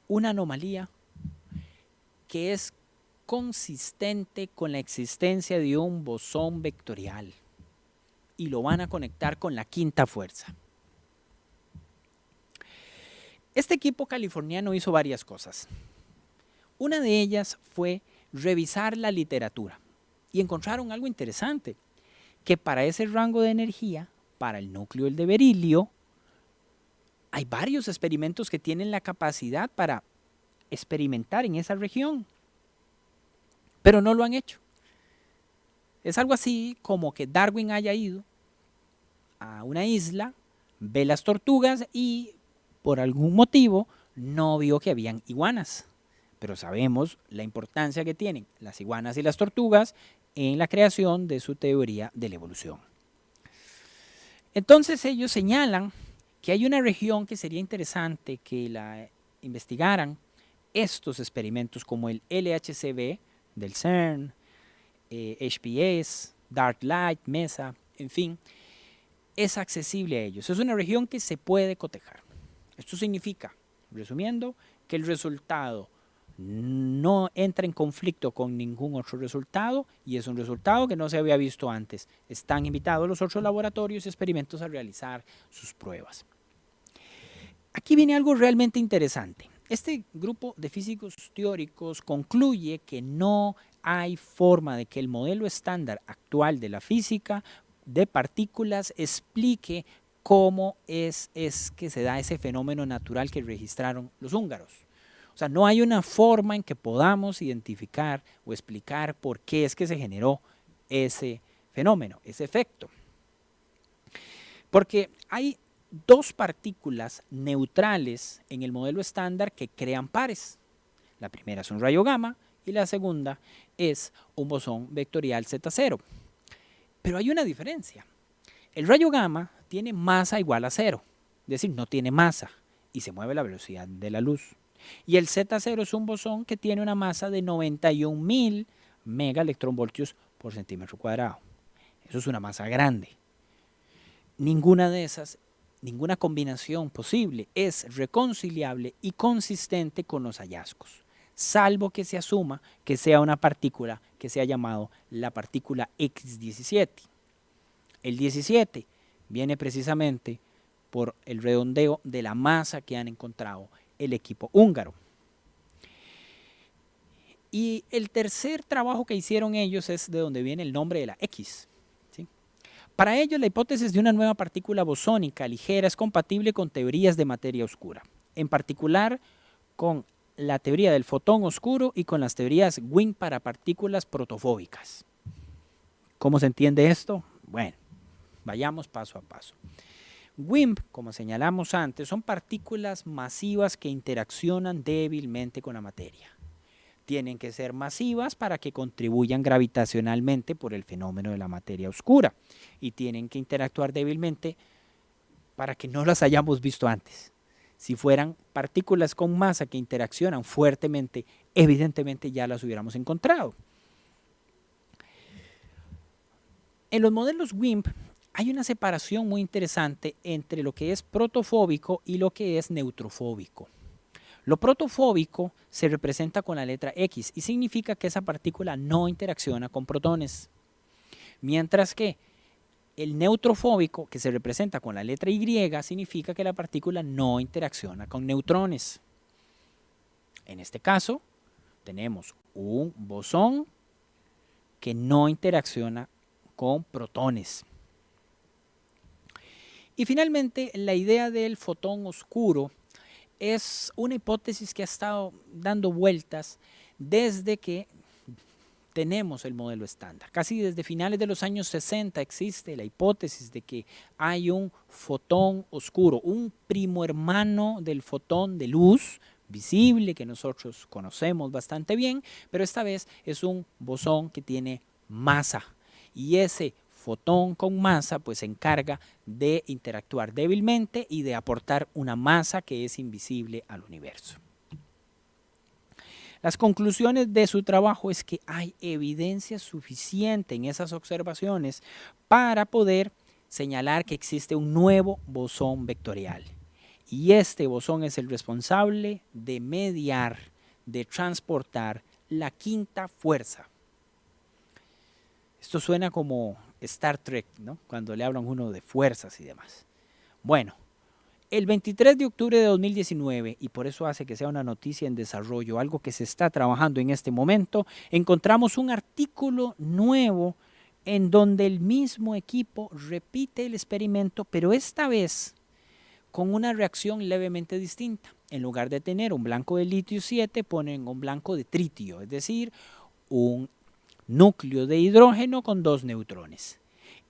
una anomalía que es consistente con la existencia de un bosón vectorial y lo van a conectar con la quinta fuerza. Este equipo californiano hizo varias cosas. Una de ellas fue revisar la literatura y encontraron algo interesante, que para ese rango de energía, para el núcleo de berilio, hay varios experimentos que tienen la capacidad para experimentar en esa región, pero no lo han hecho. Es algo así como que Darwin haya ido a una isla, ve las tortugas y por algún motivo no vio que habían iguanas. Pero sabemos la importancia que tienen las iguanas y las tortugas en la creación de su teoría de la evolución. Entonces ellos señalan que hay una región que sería interesante que la investigaran estos experimentos como el LHCb del CERN, HPS, Dark Light, MESA, en fin, es accesible a ellos. Es una región que se puede cotejar. Esto significa, resumiendo, que el resultado no entra en conflicto con ningún otro resultado y es un resultado que no se había visto antes. Están invitados los otros laboratorios y experimentos a realizar sus pruebas. Aquí viene algo realmente interesante. Este grupo de físicos teóricos concluye que no hay forma de que el modelo estándar actual de la física de partículas explique cómo es que se da ese fenómeno natural que registraron los húngaros. O sea, no hay una forma en que podamos identificar o explicar por qué es que se generó ese fenómeno, ese efecto. Porque hay dos partículas neutrales en el modelo estándar que crean pares. La primera es un rayo gamma y la segunda es un bosón vectorial Z0. Pero hay una diferencia. El rayo gamma tiene masa igual a 0, es decir, no tiene masa y se mueve a la velocidad de la luz. Y el Z0 es un bosón que tiene una masa de 91.000 megaelectronvoltios por centímetro cuadrado. Eso es una masa grande. Ninguna de esas, ninguna combinación posible es reconciliable y consistente con los hallazgos, salvo que se asuma que sea una partícula que se ha llamado la partícula X17. El 17 viene precisamente por el redondeo de la masa que han encontrado el equipo húngaro. Y el tercer trabajo que hicieron ellos es de donde viene el nombre de la X. ¿Sí? Para ellos, la hipótesis de una nueva partícula bosónica ligera es compatible con teorías de materia oscura, en particular con la teoría del fotón oscuro y con las teorías WIMP para partículas protofóbicas. ¿Cómo se entiende esto? Bueno, vayamos paso a paso. WIMP, como señalamos antes, son partículas masivas que interaccionan débilmente con la materia. Tienen que ser masivas para que contribuyan gravitacionalmente por el fenómeno de la materia oscura y tienen que interactuar débilmente para que no las hayamos visto antes. Si fueran partículas con masa que interaccionan fuertemente, evidentemente ya las hubiéramos encontrado. En los modelos WIMP hay una separación muy interesante entre lo que es protofóbico y lo que es neutrofóbico. Lo protofóbico se representa con la letra X y significa que esa partícula no interacciona con protones. Mientras que el neutrofóbico, que se representa con la letra Y, significa que la partícula no interacciona con neutrones. En este caso, tenemos un bosón que no interacciona con protones. Y finalmente, la idea del fotón oscuro es una hipótesis que ha estado dando vueltas desde que tenemos el modelo estándar. Casi desde finales de los años 60 existe la hipótesis de que hay un fotón oscuro, un primo hermano del fotón de luz visible que nosotros conocemos bastante bien, pero esta vez es un bosón que tiene masa y ese fotón con masa pues se encarga de interactuar débilmente y de aportar una masa que es invisible al universo. Las conclusiones de su trabajo es que hay evidencia suficiente en esas observaciones para poder señalar que existe un nuevo bosón vectorial. Y este bosón es el responsable de mediar, de transportar la quinta fuerza. Esto suena como Star Trek, ¿no? Cuando le hablan uno de fuerzas y demás. Bueno, el 23 de octubre de 2019, y por eso hace que sea una noticia en desarrollo, algo que se está trabajando en este momento, encontramos un artículo nuevo en donde el mismo equipo repite el experimento, pero esta vez con una reacción levemente distinta. En lugar de tener un blanco de litio 7, ponen un blanco de tritio, es decir, un núcleo de hidrógeno con 2 neutrones.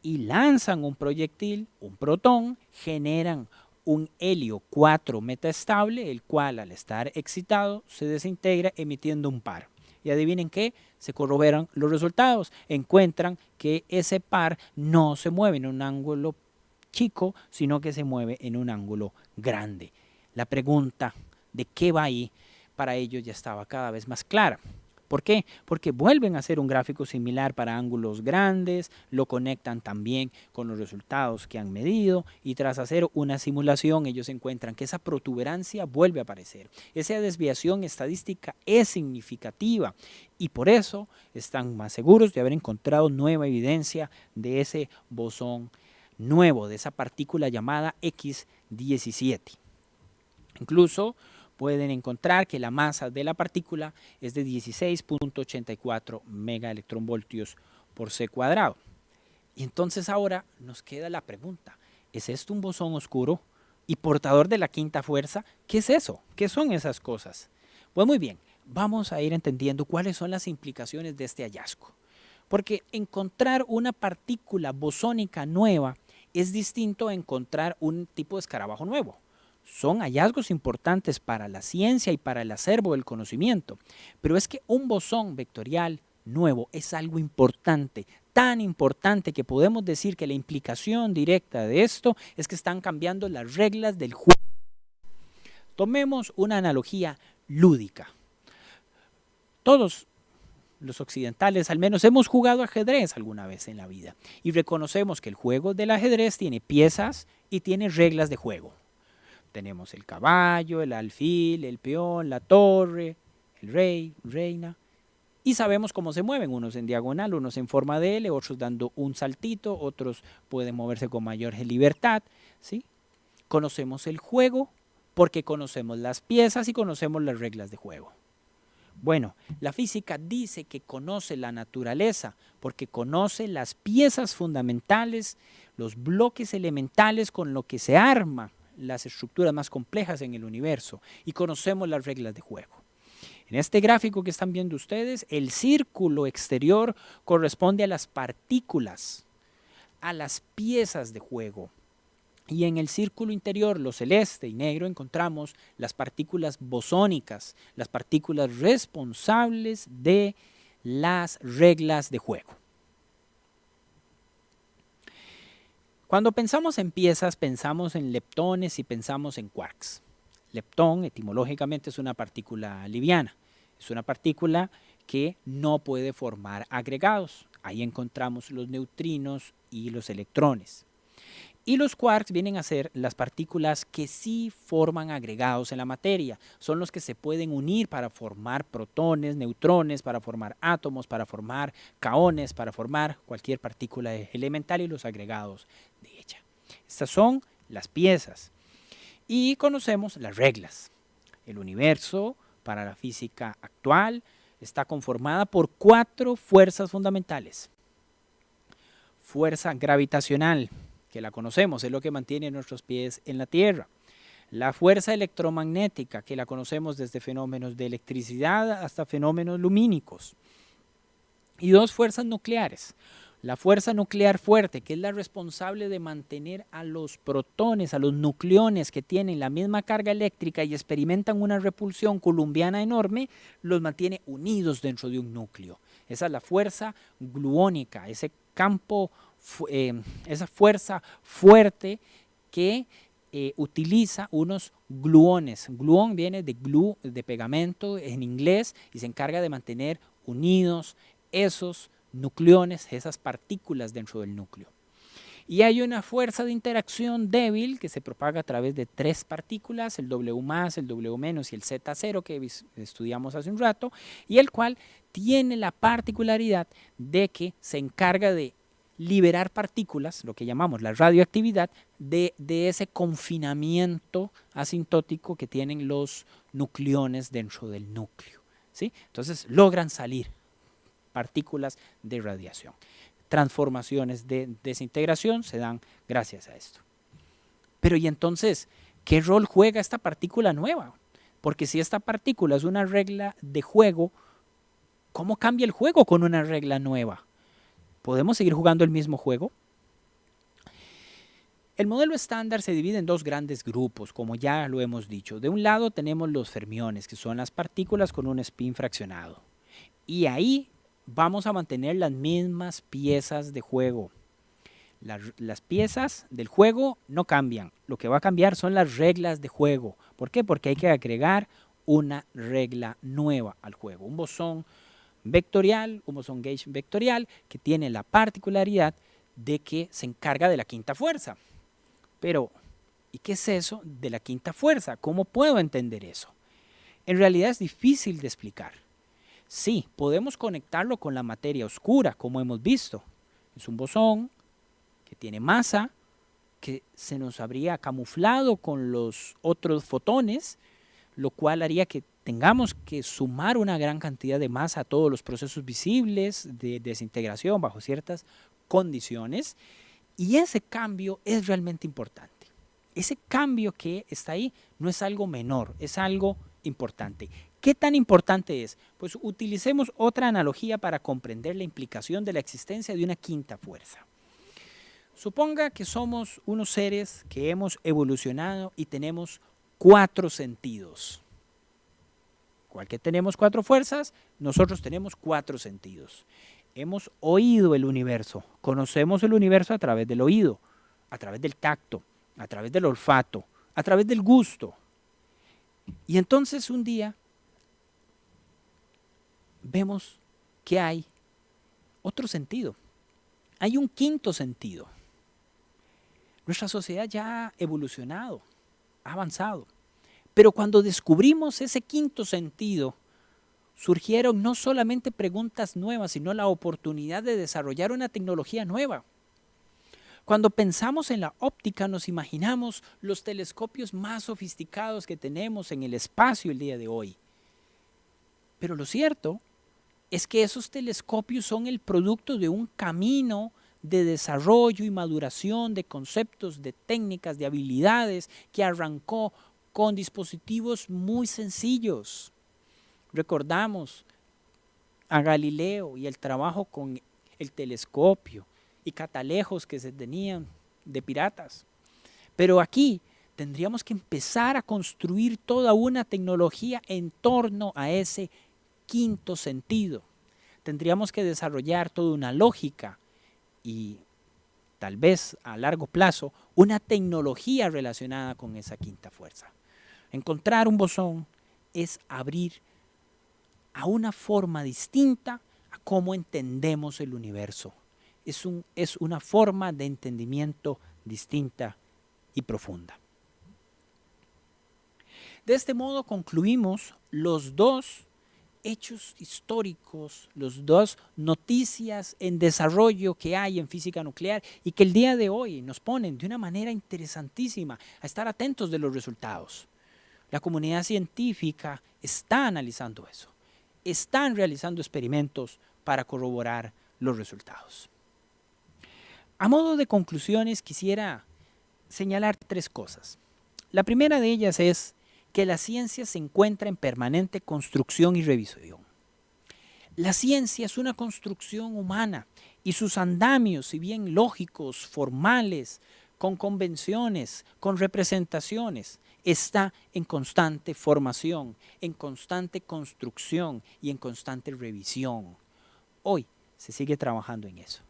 Y lanzan un proyectil, un protón, generan un helio 4 metaestable, el cual al estar excitado se desintegra emitiendo un par. Y adivinen qué, se corroboran los resultados. Encuentran que ese par no se mueve en un ángulo chico, sino que se mueve en un ángulo grande. La pregunta de qué va ahí para ellos ya estaba cada vez más clara. ¿Por qué? Porque vuelven a hacer un gráfico similar para ángulos grandes, lo conectan también con los resultados que han medido y tras hacer una simulación ellos encuentran que esa protuberancia vuelve a aparecer. Esa desviación estadística es significativa y por eso están más seguros de haber encontrado nueva evidencia de ese bosón nuevo, de esa partícula llamada X17. Incluso pueden encontrar que la masa de la partícula es de 16.84 megaelectronvoltios por C cuadrado. Y entonces ahora nos queda la pregunta, ¿es esto un bosón oscuro y portador de la quinta fuerza? ¿Qué es eso? ¿Qué son esas cosas? Pues muy bien, vamos a ir entendiendo cuáles son las implicaciones de este hallazgo. Porque encontrar una partícula bosónica nueva es distinto a encontrar un tipo de escarabajo nuevo. Son hallazgos importantes para la ciencia y para el acervo del conocimiento, pero es que un bosón vectorial nuevo es algo importante, tan importante que podemos decir que la implicación directa de esto es que están cambiando las reglas del juego. Tomemos una analogía lúdica. Todos los occidentales al menos hemos jugado ajedrez alguna vez en la vida y reconocemos que el juego del ajedrez tiene piezas y tiene reglas de juego. Tenemos el caballo, el alfil, el peón, la torre, el rey, reina. Y sabemos cómo se mueven, unos en diagonal, unos en forma de L, otros dando un saltito, otros pueden moverse con mayor libertad, ¿sí? Conocemos el juego porque conocemos las piezas y conocemos las reglas de juego. Bueno, la física dice que conoce la naturaleza porque conoce las piezas fundamentales, los bloques elementales con los que se arma las estructuras más complejas en el universo y conocemos las reglas de juego. En este gráfico que están viendo ustedes, el círculo exterior corresponde a las partículas, a las piezas de juego. Y en el círculo interior, lo celeste y negro, encontramos las partículas bosónicas, las partículas responsables de las reglas de juego. Cuando pensamos en piezas, pensamos en leptones y pensamos en quarks. Leptón, etimológicamente, es una partícula liviana. Es una partícula que no puede formar agregados. Ahí encontramos los neutrinos y los electrones. Y los quarks vienen a ser las partículas que sí forman agregados en la materia. Son los que se pueden unir para formar protones, neutrones, para formar átomos, para formar kaones, para formar cualquier partícula elemental y los agregados de ella. Estas son las piezas. Y conocemos las reglas. El universo, para la física actual, está conformada por 4 fuerzas fundamentales. Fuerza gravitacional, que la conocemos, es lo que mantiene nuestros pies en la Tierra. La fuerza electromagnética, que la conocemos desde fenómenos de electricidad hasta fenómenos lumínicos. y dos fuerzas nucleares. La fuerza nuclear fuerte, que es la responsable de mantener a los protones, a los nucleones que tienen la misma carga eléctrica y experimentan una repulsión coulombiana enorme, los mantiene unidos dentro de un núcleo. Esa es la fuerza gluónica, ese campo, esa fuerza fuerte que utiliza unos gluones. Gluón viene de glue, de pegamento en inglés, y se encarga de mantener unidos esos nucleones, esas partículas dentro del núcleo. Y hay una fuerza de interacción débil que se propaga a través de tres partículas, el W+, el W- y el Z0 que estudiamos hace un rato, y el cual tiene la particularidad de que se encarga de liberar partículas, lo que llamamos la radioactividad, de ese confinamiento asintótico que tienen los nucleones dentro del núcleo, ¿sí? Entonces logran salir partículas de radiación. Transformaciones de desintegración se dan gracias a esto. Pero ¿y entonces qué rol juega esta partícula nueva? Porque si esta partícula es una regla de juego, ¿cómo cambia el juego con una regla nueva? ¿Podemos seguir jugando el mismo juego? El modelo estándar se divide en dos grandes grupos, como ya lo hemos dicho. De un lado tenemos los fermiones, que son las partículas con un spin fraccionado. Y ahí vamos a mantener las mismas piezas de juego. Las piezas del juego no cambian. Lo que va a cambiar son las reglas de juego. ¿Por qué? Porque hay que agregar una regla nueva al juego. Un bosón vectorial, un bosón gauge vectorial, que tiene la particularidad de que se encarga de la quinta fuerza. Pero, ¿y qué es eso de la quinta fuerza? ¿Cómo puedo entender eso? En realidad es difícil de explicar. Sí, podemos conectarlo con la materia oscura, como hemos visto. Es un bosón que tiene masa, que se nos habría camuflado con los otros fotones, lo cual haría que tengamos que sumar una gran cantidad de masa a todos los procesos visibles de desintegración bajo ciertas condiciones. Y ese cambio es realmente importante. Ese cambio que está ahí no es algo menor, es algo importante. ¿Qué tan importante es? Pues utilicemos otra analogía para comprender la implicación de la existencia de una quinta fuerza. Suponga que somos unos seres que hemos evolucionado y tenemos 4 sentidos. Igual que tenemos 4 fuerzas, nosotros tenemos 4 sentidos. Hemos oído el universo, conocemos el universo a través del oído, a través del tacto, a través del olfato, a través del gusto. Y entonces un día vemos que hay otro sentido. Hay un quinto sentido. Nuestra sociedad ya ha evolucionado, ha avanzado. Pero cuando descubrimos ese quinto sentido, surgieron no solamente preguntas nuevas, sino la oportunidad de desarrollar una tecnología nueva. Cuando pensamos en la óptica, nos imaginamos los telescopios más sofisticados que tenemos en el espacio el día de hoy. Pero lo cierto es que esos telescopios son el producto de un camino de desarrollo y maduración de conceptos, de técnicas, de habilidades que arrancó con dispositivos muy sencillos. Recordamos a Galileo y el trabajo con el telescopio y catalejos que se tenían de piratas. Pero aquí tendríamos que empezar a construir toda una tecnología en torno a ese quinto sentido. Tendríamos que desarrollar toda una lógica y tal vez a largo plazo una tecnología relacionada con esa quinta fuerza. Encontrar un bosón es abrir a una forma distinta a cómo entendemos el universo. Es una forma de entendimiento distinta y profunda. De este modo concluimos los dos hechos históricos, los dos noticias en desarrollo que hay en física nuclear y que el día de hoy nos ponen de una manera interesantísima a estar atentos de los resultados. La comunidad científica está analizando eso, están realizando experimentos para corroborar los resultados. A modo de conclusiones quisiera señalar 3 cosas. La primera de ellas es que la ciencia se encuentra en permanente construcción y revisión. La ciencia es una construcción humana y sus andamios, si bien lógicos, formales, con convenciones, con representaciones, está en constante formación, en constante construcción y en constante revisión. Hoy se sigue trabajando en eso.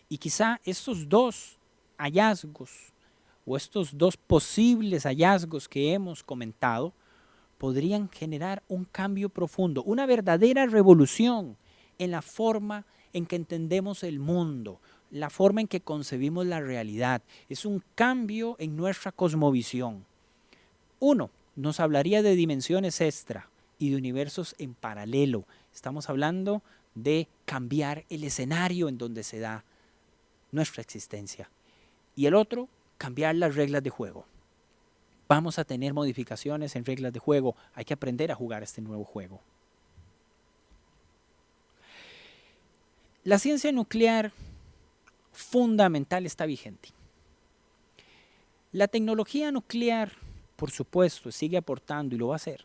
Y quizá estos dos hallazgos o estos dos posibles hallazgos que hemos comentado podrían generar un cambio profundo, una verdadera revolución en la forma en que entendemos el mundo, la forma en que concebimos la realidad. Es un cambio en nuestra cosmovisión. Uno, nos hablaría de dimensiones extra y de universos en paralelo. Estamos hablando de cambiar el escenario en donde se da nuestra existencia. Y el otro, cambiar las reglas de juego. Vamos a tener modificaciones en reglas de juego. Hay que aprender a jugar este nuevo juego. La ciencia nuclear fundamental está vigente. La tecnología nuclear, por supuesto, sigue aportando y lo va a hacer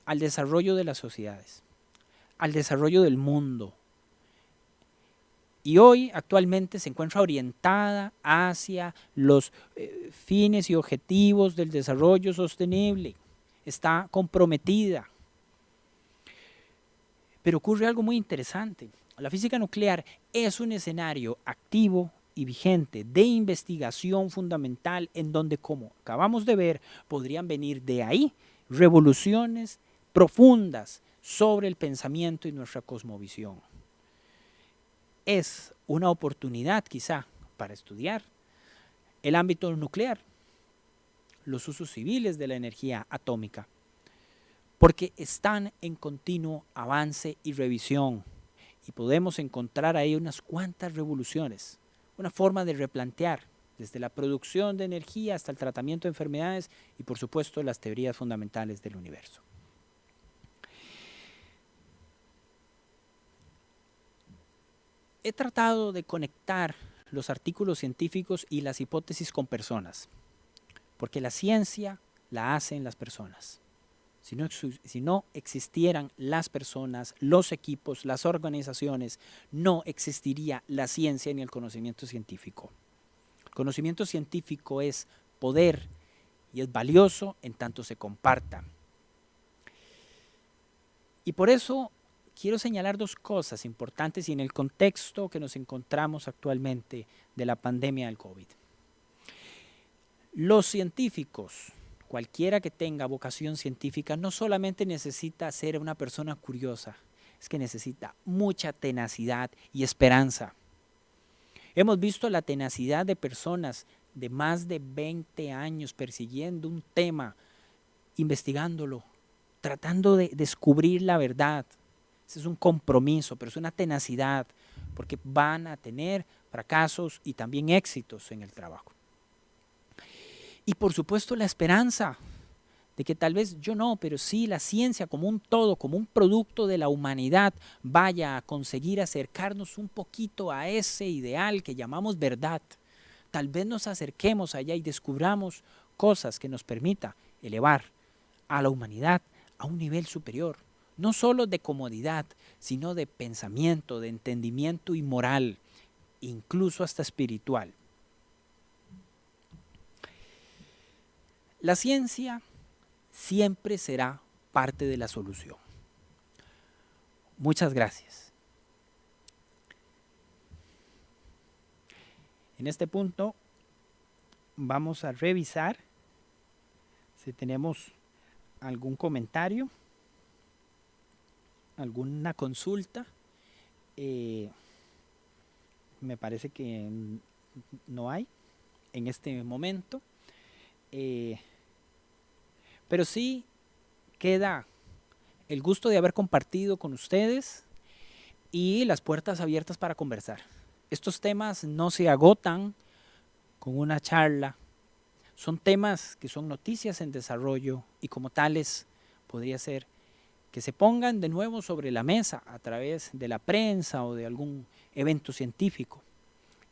al desarrollo de las sociedades, al desarrollo del mundo. Y hoy actualmente se encuentra orientada hacia los fines y objetivos del desarrollo sostenible. Está comprometida. Pero ocurre algo muy interesante. La física nuclear es un escenario activo y vigente de investigación fundamental en donde, como acabamos de ver, podrían venir de ahí revoluciones profundas sobre el pensamiento y nuestra cosmovisión. Es una oportunidad quizá para estudiar el ámbito nuclear, los usos civiles de la energía atómica, porque están en continuo avance y revisión y podemos encontrar ahí unas cuantas revoluciones, una forma de replantear desde la producción de energía hasta el tratamiento de enfermedades y por supuesto las teorías fundamentales del universo. He tratado de conectar los artículos científicos y las hipótesis con personas, porque la ciencia la hacen las personas. Si no existieran las personas, los equipos, las organizaciones, no existiría la ciencia ni el conocimiento científico. El conocimiento científico es poder y es valioso en tanto se comparta. Y por eso quiero señalar dos cosas importantes y en el contexto que nos encontramos actualmente de la pandemia del COVID. Los científicos, cualquiera que tenga vocación científica, no solamente necesita ser una persona curiosa, es que necesita mucha tenacidad y esperanza. Hemos visto la tenacidad de personas de más de 20 años persiguiendo un tema, investigándolo, tratando de descubrir la verdad. Ese es un compromiso, pero es una tenacidad, porque van a tener fracasos y también éxitos en el trabajo. Y por supuesto la esperanza de que tal vez yo no, pero sí la ciencia como un todo, como un producto de la humanidad, vaya a conseguir acercarnos un poquito a ese ideal que llamamos verdad. Tal vez nos acerquemos allá y descubramos cosas que nos permita elevar a la humanidad a un nivel superior, no solo de comodidad, sino de pensamiento, de entendimiento y moral, incluso hasta espiritual. La ciencia siempre será parte de la solución. Muchas gracias. En este punto vamos a revisar si tenemos algún comentario, alguna consulta. Me parece que no hay en este momento. Pero sí queda el gusto de haber compartido con ustedes y las puertas abiertas para conversar. Estos temas no se agotan con una charla. Son temas que son noticias en desarrollo y como tales podría ser que se pongan de nuevo sobre la mesa a través de la prensa o de algún evento científico.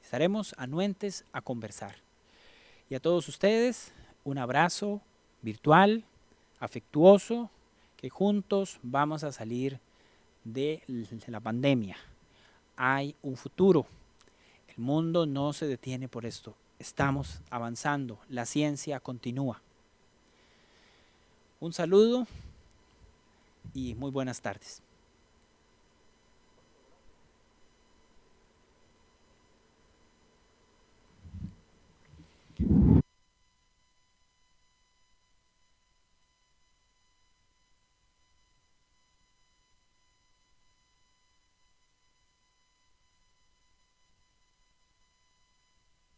Estaremos anuentes a conversar. Y a todos ustedes, un abrazo virtual, afectuoso, que juntos vamos a salir de la pandemia. Hay un futuro. El mundo no se detiene por esto. Estamos avanzando. La ciencia continúa. Un saludo y muy buenas tardes.